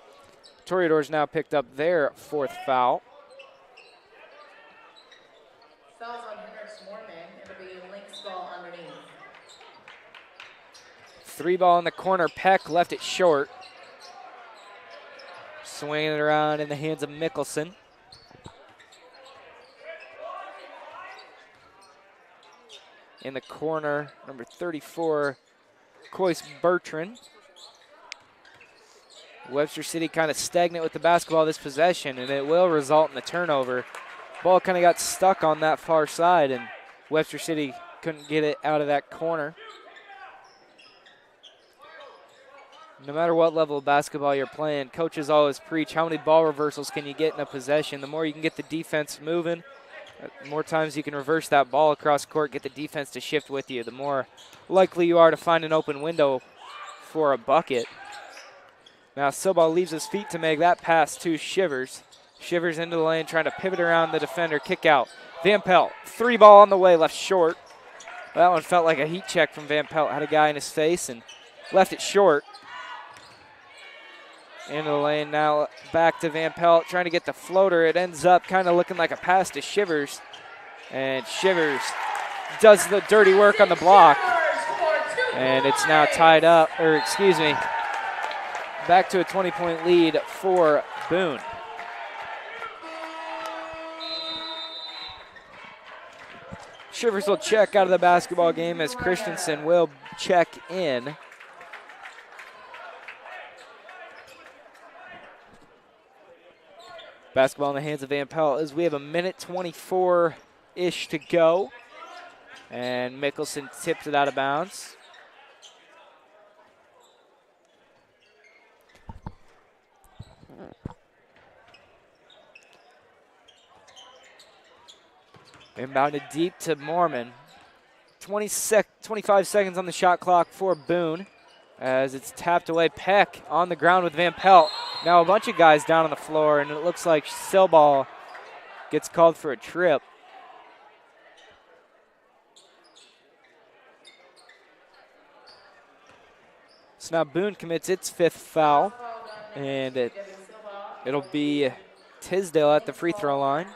Toreadors now picked up their fourth foul. Fouls on Hendricks Mormon. It'll be links ball underneath. Three ball in the corner. Peck left it short. Swinging it around in the hands of Mickelson. In the corner, number 34, Coyce Bertrand. Webster City kind of stagnant with the basketball this possession, and it will result in a turnover. Ball kind of got stuck on that far side, and Webster City couldn't get it out of that corner. No matter what level of basketball you're playing, coaches always preach how many ball reversals can you get in a possession. The more you can get the defense moving, the more times you can reverse that ball across court, get the defense to shift with you, the more likely you are to find an open window for a bucket. Now Silbaugh leaves his feet to make that pass to Shivers. Shivers into the lane, trying to pivot around the defender, kick out. Van Pelt, three ball on the way, left short. That one felt like a heat check from Van Pelt. Had a guy in his face and left it short. Into the lane now, back to Van Pelt, trying to get the floater. It ends up kind of looking like a pass to Shivers. And Shivers does the dirty work on the block. And it's now tied up, back to a 20-point lead for Boone. Shivers will check out of the basketball game as Christensen will check in. Basketball in the hands of Van Pelt as we have a minute 24-ish to go. And Mickelson tips it out of bounds. Inbounded deep to Mormon. 25 seconds on the shot clock for Boone as it's tapped away. Peck on the ground with Van Pelt. Now a bunch of guys down on the floor, and it looks like Silbaugh gets called for a trip. So now Boone commits its fifth foul, and it'll be Tisdale at the free throw line.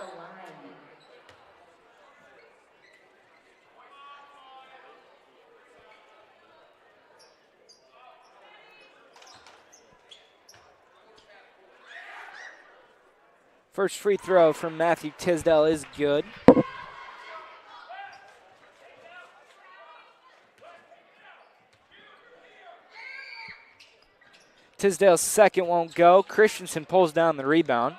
First free throw from Matthew Tisdale is good. Tisdale's second won't go. Christensen pulls down the rebound.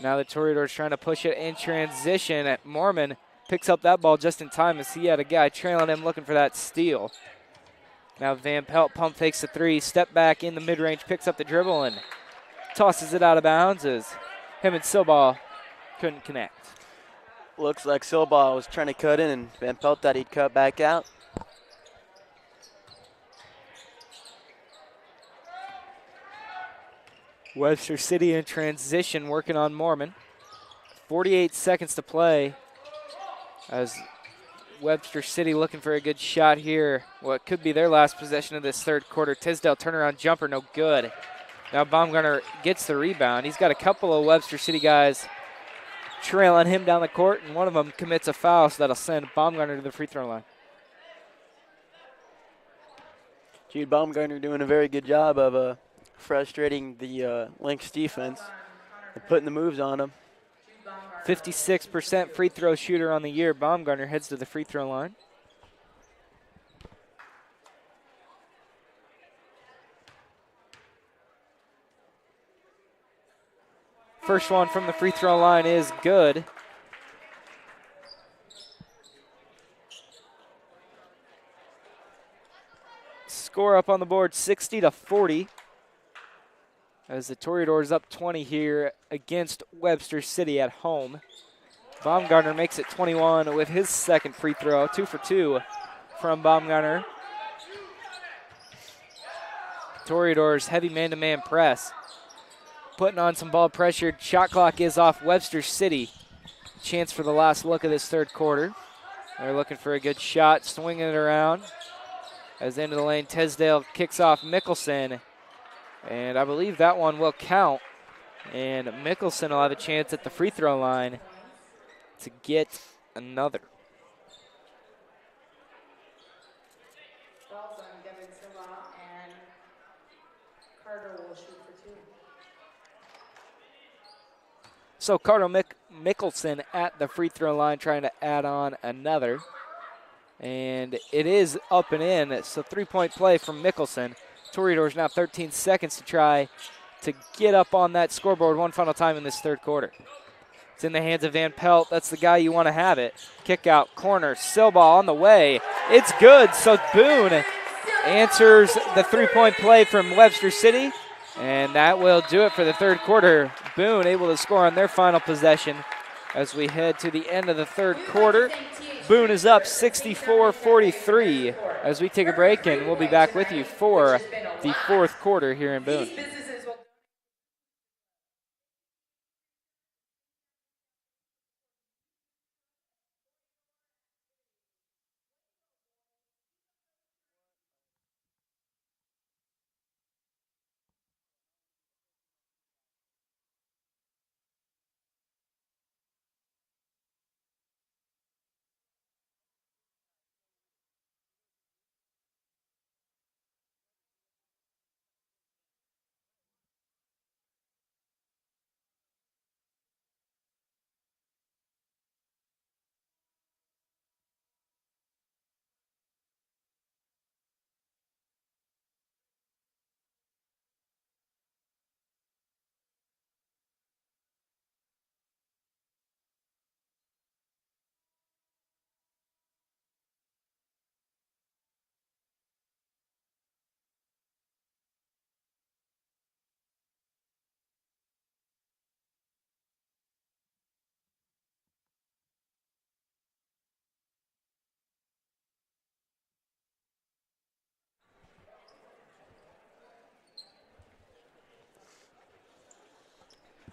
Now the Toreadors trying to push it in transition. Mormon picks up that ball just in time as he had a guy trailing him looking for that steal. Now Van Pelt pump fakes the three, step back in the mid-range, picks up the dribble and tosses it out of bounds as him and Silbaugh couldn't connect. Looks like Silbaugh was trying to cut in, and Van Pelt thought he'd cut back out. Webster City in transition, working on Mormon. 48 seconds to play as Webster City looking for a good shot here. What could be their last possession of this third quarter. Tisdale turnaround jumper, no good. Now Baumgartner gets the rebound. He's got a couple of Webster City guys trailing him down the court, and one of them commits a foul, so that'll send Baumgartner to the free throw line. Jude Baumgartner doing a very good job of frustrating the Lynx defense and putting the moves on them. 56% free throw shooter on the year. Baumgartner heads to the free throw line. First one from the free throw line is good. Score up on the board, 60-40. As the Toreadors up 20 here against Webster City at home. Baumgartner makes it 21 with his second free throw. 2 for 2 from Baumgartner. Toreadors heavy man-to-man press. Putting on some ball pressure. Shot clock is off Webster City. Chance for the last look of this third quarter. They're looking for a good shot, swinging it around. As the end of the lane, Tesdale kicks off Mickelson. And I believe that one will count. And Mickelson will have a chance at the free throw line to get another. Fouls on Devin Silva, and Carter will shoot for 2. So Carter Mickelson at the free throw line trying to add on another. And it is up and in, so 3-point play from Mickelson. Toreadors now 13 seconds to try to get up on that scoreboard one final time in this third quarter. It's in the hands of Van Pelt. That's the guy you want to have it. Kick out, corner, Silbaugh on the way. It's good, so Boone answers the 3-point play from Webster City, and that will do it for the third quarter. Boone able to score on their final possession as we head to the end of the third quarter. Boone is up 64-43 as we take a break, and we'll be back with you for the fourth quarter here in Boone.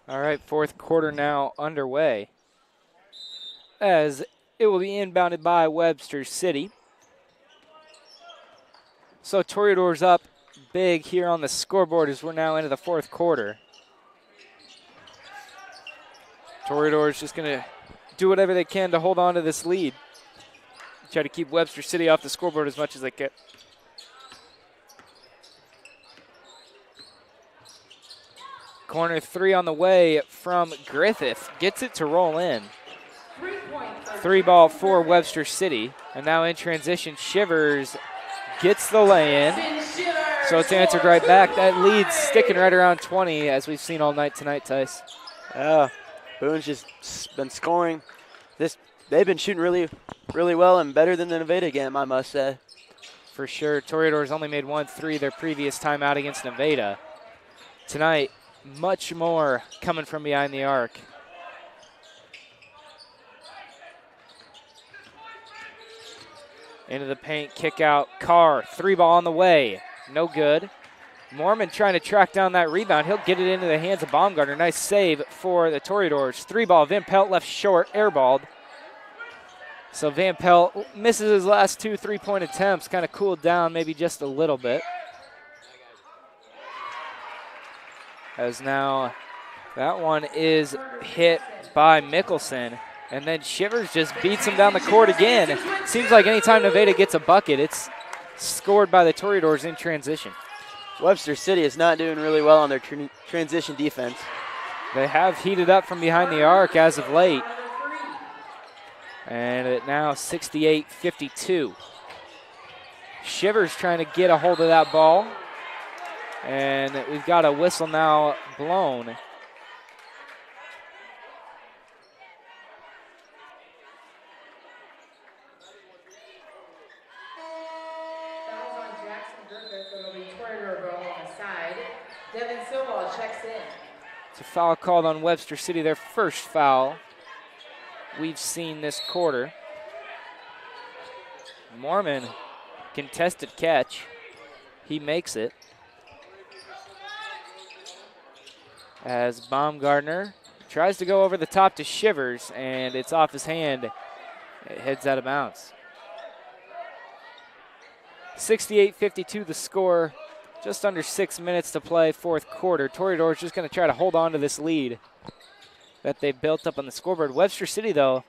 All right, fourth quarter now underway as it will be inbounded by Webster City. So Toreadors up big here on the scoreboard as we're now into the fourth quarter. Toreadors just going to do whatever they can to hold on to this lead. Try to keep Webster City off the scoreboard as much as they can. Corner 3 on the way from Griffith. Gets it to roll in. 3 ball for Webster City. And now in transition, Shivers gets the lay-in. So it's answered right back. That lead's sticking right around 20 as we've seen all night tonight, Tice. Yeah, Boone's just been scoring. They've been shooting really, really well and better than the Nevada game, I must say. For sure. Toreadors only made 1 3 their previous time out against Nevada. Tonight, much more coming from behind the arc. Into the paint, kick out, Carr, 3 ball on the way, no good. Mormon trying to track down that rebound. He'll get it into the hands of Baumgartner. Nice save for the Toreadors. 3 ball, Van Pelt left short, airballed. So Van Pelt misses his last 2 3-point attempts, kind of cooled down maybe just a little bit. As now that one is hit by Mickelson. And then Shivers just beats him down the court again. Seems like anytime Nevada gets a bucket, it's scored by the Toreadors in transition. Webster City is not doing really well on their transition defense. They have heated up from behind the arc as of late. And it now 68-52. Shivers trying to get a hold of that ball. And we've got a whistle now blown. Devin Silva checks in. It's a foul called on Webster City, their first foul we've seen this quarter. Mormon, contested catch. He makes it. As Baumgartner tries to go over the top to Shivers, and it's off his hand. It heads out of bounds. 68-52 the score. Just under 6 minutes to play, fourth quarter. Toreador is just going to try to hold on to this lead that they've built up on the scoreboard. Webster City, though,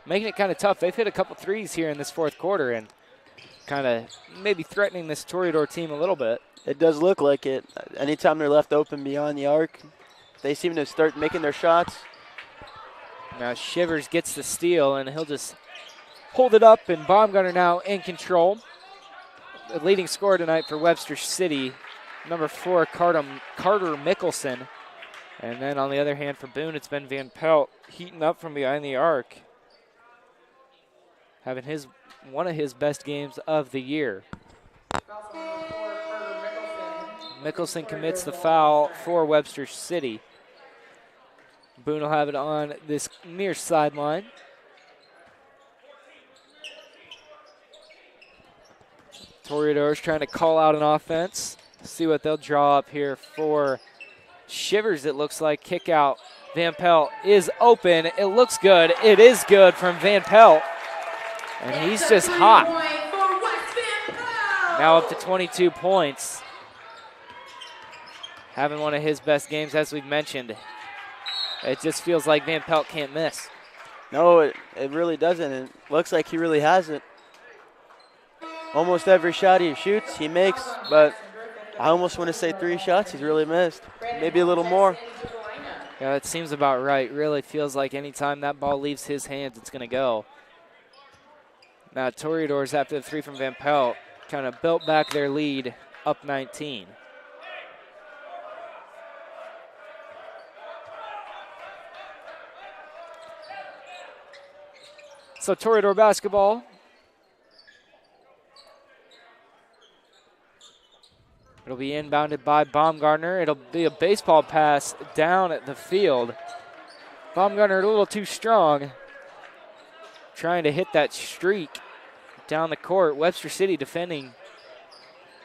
making it kind of tough. They've hit a couple threes here in this fourth quarter and kind of maybe threatening this Toreador team a little bit. It does look like it. Anytime they're left open beyond the arc, they seem to start making their shots. Now Shivers gets the steal, and he'll just hold it up, and Baumgartner now in control. The leading scorer tonight for Webster City, number 4, Carter Mickelson. And then on the other hand for Boone, it's been Van Pelt heating up from behind the arc, having one of his best games of the year. Mickelson commits the foul for Webster City. Boone will have it on this near sideline. Toreadors trying to call out an offense. See what they'll draw up here for Shivers, it looks like. Kick out. Van Pelt is open. It looks good. It is good from Van Pelt. And he's just hot. Now up to 22 points. Having one of his best games, as we've mentioned. It just feels like Van Pelt can't miss. No, it really doesn't. It looks like he really hasn't. Almost every shot he shoots, he makes, but I almost want to say 3 shots he's really missed. Maybe a little more. Yeah, that seems about right. Really feels like anytime that ball leaves his hands, it's going to go. Now, Toreadors, after the 3 from Van Pelt, kind of built back their lead, up 19. So Toreador basketball. It'll be inbounded by Baumgartner. It'll be a baseball pass down at the field. Baumgartner a little too strong, trying to hit that streak down the court. Webster City defending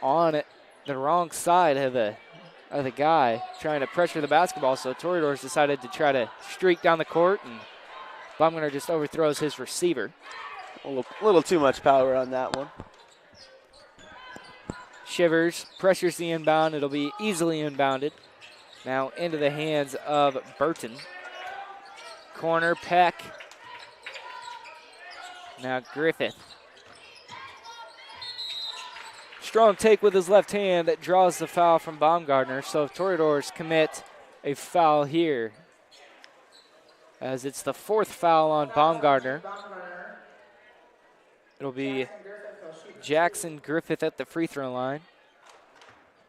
on the wrong side of the guy, trying to pressure the basketball. So Toreadors decided to try to streak down the court, and Baumgartner just overthrows his receiver. A little too much power on that one. Shivers pressures the inbound. It'll be easily inbounded. Now into the hands of Burton. Corner, Peck. Now Griffith. Strong take with his left hand that draws the foul from Baumgartner. So Toreadors commit a foul here, as it's the 4th foul on Baumgartner. It'll be Jackson Griffith at the free throw line.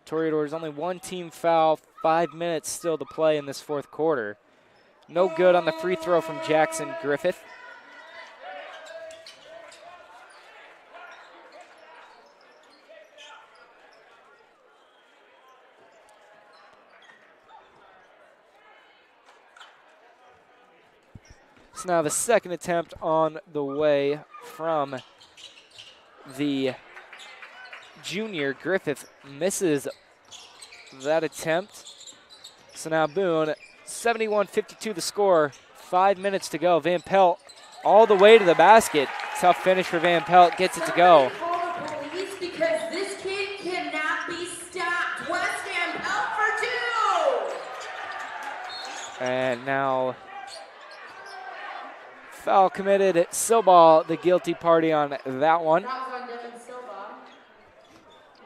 Toreadors only 1 team foul, 5 minutes still to play in this 4th quarter. No good on the free throw from Jackson Griffith. So now the second attempt on the way from the junior. Griffith misses that attempt. So now Boone, 71-52 the score, 5 minutes to go. Van Pelt all the way to the basket. Tough finish for Van Pelt, gets it to go. Because this kid cannot be stopped. West Van Pelt for 2. And now foul committed. Silball, the guilty party on that one. Fouls on Devin Silva.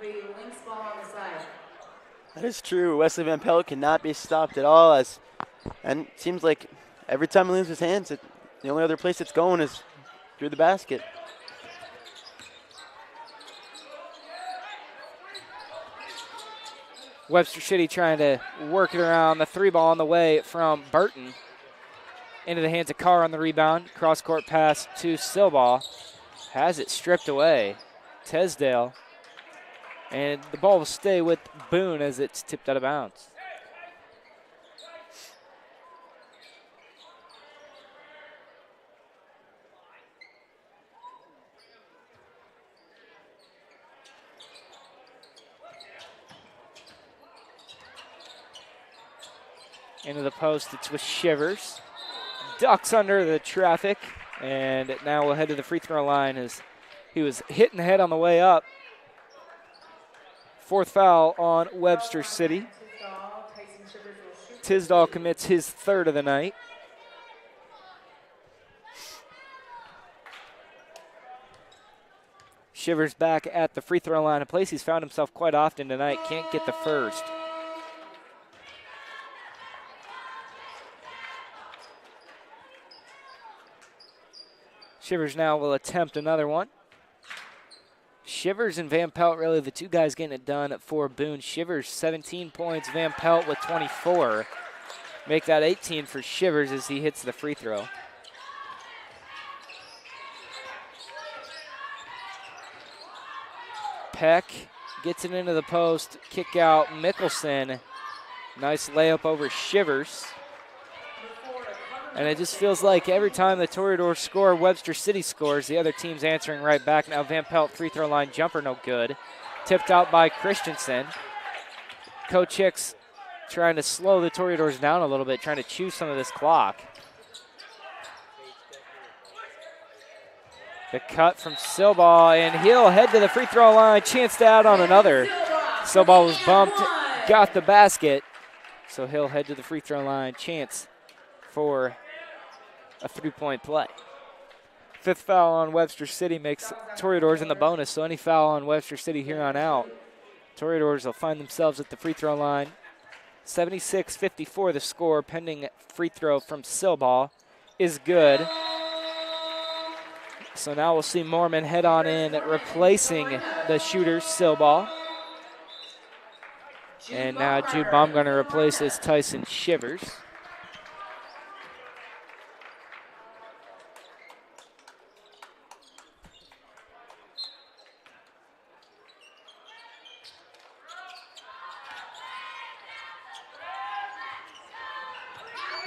Links ball on the side. That is true. Wesley Van Pelt cannot be stopped at all. And it seems like every time he leaves his hands, the only other place it's going is through the basket. Webster City trying to work it around. The 3-ball on the way from Burton. Into the hands of Carr on the rebound. Cross-court pass to Silbaugh. Has it stripped away. Tesdale. And the ball will stay with Boone as it's tipped out of bounds. Into the post, it's with Shivers. Ducks under the traffic, and now we'll head to the free throw line as he was hit in the head on the way up. 4th foul on Webster City. Tisdall commits his 3rd of the night. Shivers back at the free throw line, a place he's found himself quite often tonight. Can't get the first. Shivers now will attempt another one. Shivers and Van Pelt really the two guys getting it done for Boone. Shivers 17 points, Van Pelt with 24. Make that 18 for Shivers as he hits the free throw. Peck gets it into the post, kick out Mickelson. Nice layup over Shivers. And it just feels like every time the Toreadors score, Webster City scores. The other team's answering right back. Now Van Pelt free throw line jumper no good. Tipped out by Christensen. Coach Hicks trying to slow the Toreadors down a little bit, trying to chew some of this clock. The cut from Silbaugh, and he'll head to the free throw line. Chance to add on another. Silbaugh was bumped, got the basket. So he'll head to the free throw line. Chance for a 3-point play. 5th foul on Webster City makes Toreadors in the bonus, so any foul on Webster City here on out, Toreadors will find themselves at the free throw line. 76-54 the score, pending free throw from Silbaugh is good. So now we'll see Mormon head on in, replacing the shooter, Silbaugh. And now Jude Baumgartner replaces Tyson Shivers.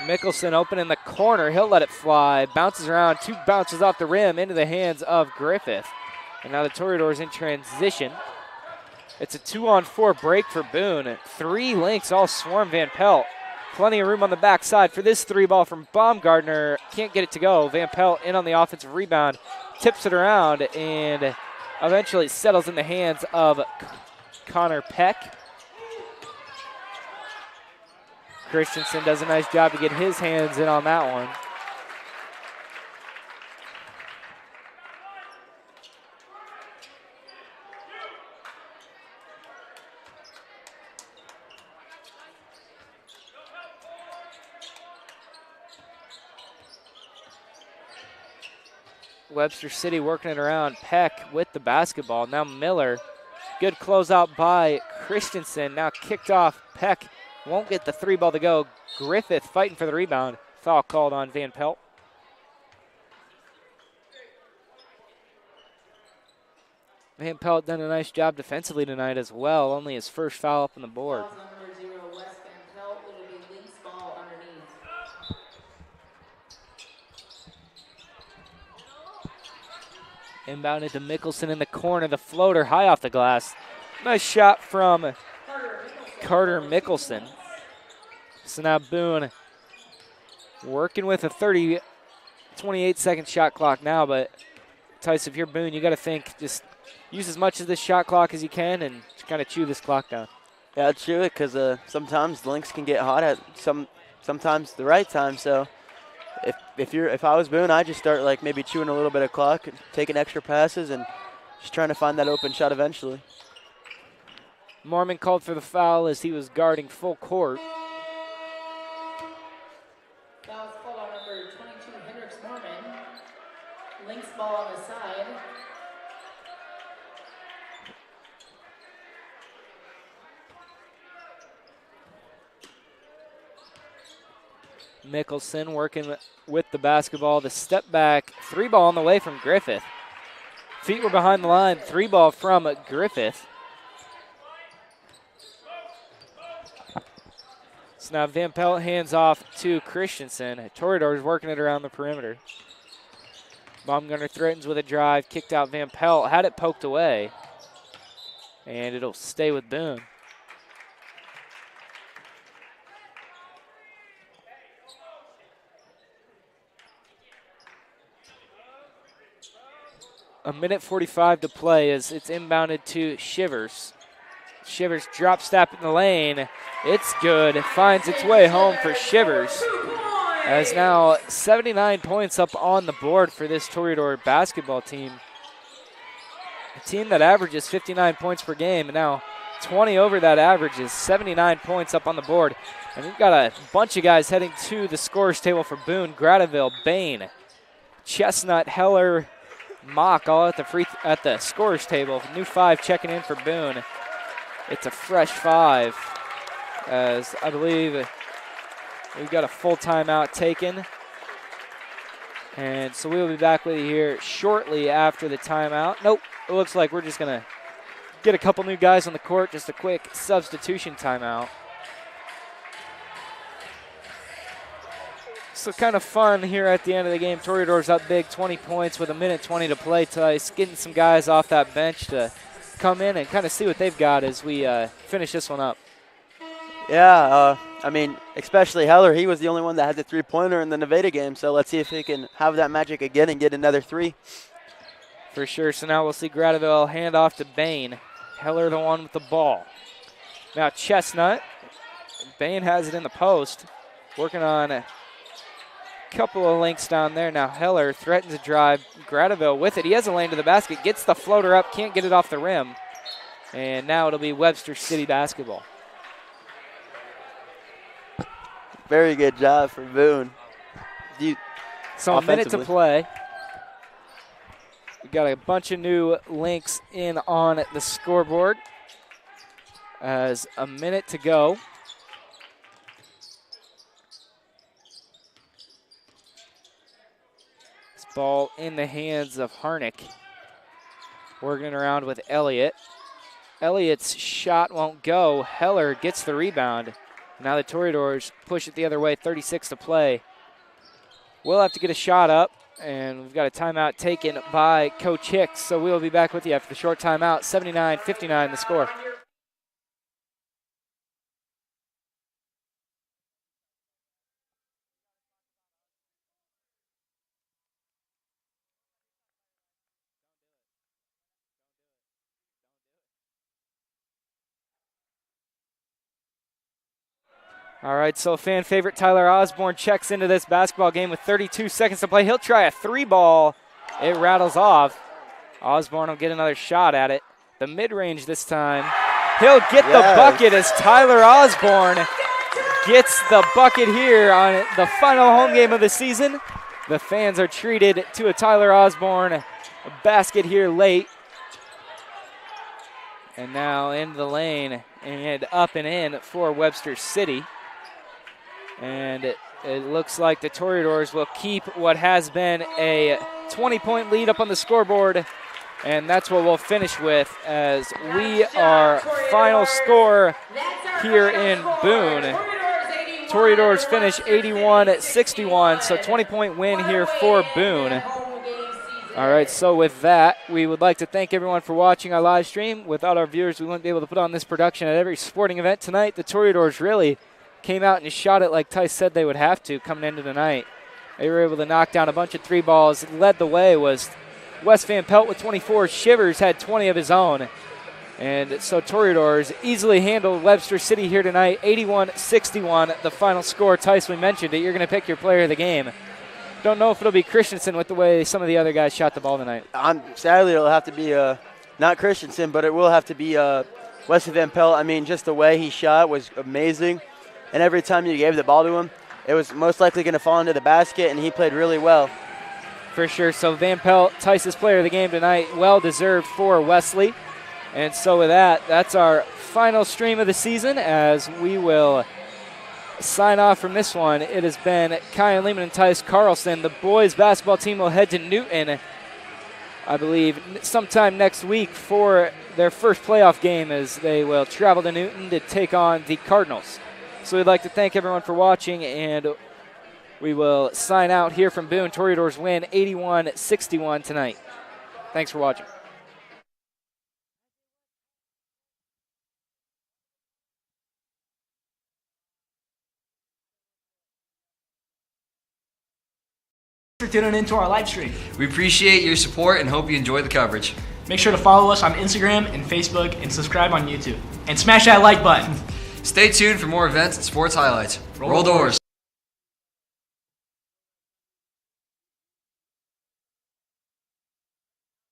Mickelson open in the corner. He'll let it fly. Bounces around. 2 bounces off the rim into the hands of Griffith. And now the Toreadors in transition. It's a 2-on-4 break for Boone. 3 links all swarm Van Pelt. Plenty of room on the backside for this 3-ball from Baumgartner. Can't get it to go. Van Pelt in on the offensive rebound. Tips it around and eventually settles in the hands of Connor Peck. Christensen does a nice job to get his hands in on that one. Webster City working it around. Peck with the basketball. Now Miller. Good closeout by Christensen. Now kicked off. Peck won't get the 3-ball to go. Griffith fighting for the rebound. Foul called on Van Pelt. Van Pelt done a nice job defensively tonight as well. Only his first foul up on the board. Number 0, West Van Pelt. It will be Link's ball underneath. Inbounded to Mickelson in the corner. The floater high off the glass. Nice shot from Carter Mickelson. So now Boone working with a 28-second shot clock now, but Tice, if you're Boone, you got to think just use as much of this shot clock as you can and just kind of chew this clock down. Yeah, it's true, because sometimes the links can get hot at sometimes the right time. So if I was Boone, I'd just start like maybe chewing a little bit of clock, taking extra passes, and just trying to find that open shot eventually. Mormon called for the foul as he was guarding full court. Foul is called on number 22, Hendricks Mormon. Lynx ball on the side. Mickelson working with the basketball. The step back 3-ball on the way from Griffith. Feet were behind the line. 3-ball from Griffith. So now Van Pelt hands off to Christensen. Toreador's working it around the perimeter. Baumgartner threatens with a drive. Kicked out Van Pelt. Had it poked away. And it'll stay with Boone. A minute 45 to play as it's inbounded to Shivers. Shivers drop step in the lane. It's good. It finds its way home for Shivers. As now 79 points up on the board for this Toreador basketball team. A team that averages 59 points per game, and now 20 over that average is 79 points up on the board. And we've got a bunch of guys heading to the scorers table for Boone. Gradeville, Bain, Chestnut, Heller, Mock all at the scorers table. New 5 checking in for Boone. It's a fresh 5, as I believe we've got a full timeout taken. And so we'll be back with you here shortly after the timeout. Nope, it looks like we're just going to get a couple new guys on the court. Just a quick substitution timeout. So kind of fun here at the end of the game. Toreador's up big, 20 points with a minute 20 to play. Tice getting some guys off that bench to come in and kind of see what they've got as we finish this one up. Yeah, I mean, especially Heller. He was the only one that had the three-pointer in the Nevada game, so let's see if he can have that magic again and get another 3. For sure. So now we'll see Gradeville hand off to Bain. Heller the one with the ball. Now Chestnut. Bain has it in the post. Working on a couple of links down there. Now Heller threatens a drive. Gradeville with it. He has a lane to the basket. Gets the floater up. Can't get it off the rim. And now it'll be Webster City basketball. Very good job for Boone. So a minute to play. We got a bunch of new links in on the scoreboard. As a minute to go. This ball in the hands of Harnick. Working around with Elliott. Elliott's shot won't go. Heller gets the rebound. Now the Toreadors push it the other way, 36 to play. We'll have to get a shot up, and we've got a timeout taken by Coach Hicks, so we'll be back with you after the short timeout. 79-59 the score. All right, so fan favorite Tyler Osborne checks into this basketball game with 32 seconds to play. He'll try a 3-ball. It rattles off. Osborne will get another shot at it. The mid-range this time. He'll get the bucket as Tyler Osborne gets the bucket here on the final home game of the season. The fans are treated to a Tyler Osborne basket here late. And now into the lane and up and in for Webster City. And it looks like the Toreadors will keep what has been a 20-point lead up on the scoreboard. And that's what we'll finish with as we are final score here in Boone. Toreadors finish 81-61, so 20-point win here for Boone. All right, so with that, we would like to thank everyone for watching our live stream. Without our viewers, we wouldn't be able to put on this production at every sporting event tonight. The Toreadors really came out and shot it like Tice said they would have to coming into the night. They were able to knock down a bunch of 3 balls. Led the way was Wes Van Pelt with 24. Shivers had 20 of his own. And so Toreadors easily handled Webster City here tonight, 81-61, the final score. Tice, we mentioned it. You're going to pick your player of the game. Don't know if it'll be Christensen with the way some of the other guys shot the ball tonight. Sadly, it'll have to be not Christensen, but it will have to be Wesley Van Pelt, I mean, just the way he shot was amazing. And every time you gave the ball to him, it was most likely going to fall into the basket, and he played really well. For sure. So Van Pelt, Tice's player of the game tonight, well deserved for Wesley. And so with that, that's our final stream of the season as we will sign off from this one. It has been Kyan Lehman and Tice Carlson. The boys basketball team will head to Newton, I believe, sometime next week for their first playoff game as they will travel to Newton to take on the Cardinals. So we'd like to thank everyone for watching, and we will sign out here from Boone. Toreadors win 81-61 tonight. Thanks for watching. For tuning into our live stream. We appreciate your support and hope you enjoy the coverage. Make sure to follow us on Instagram and Facebook and subscribe on YouTube. And smash that like button. Stay tuned for more events and sports highlights. Roll doors.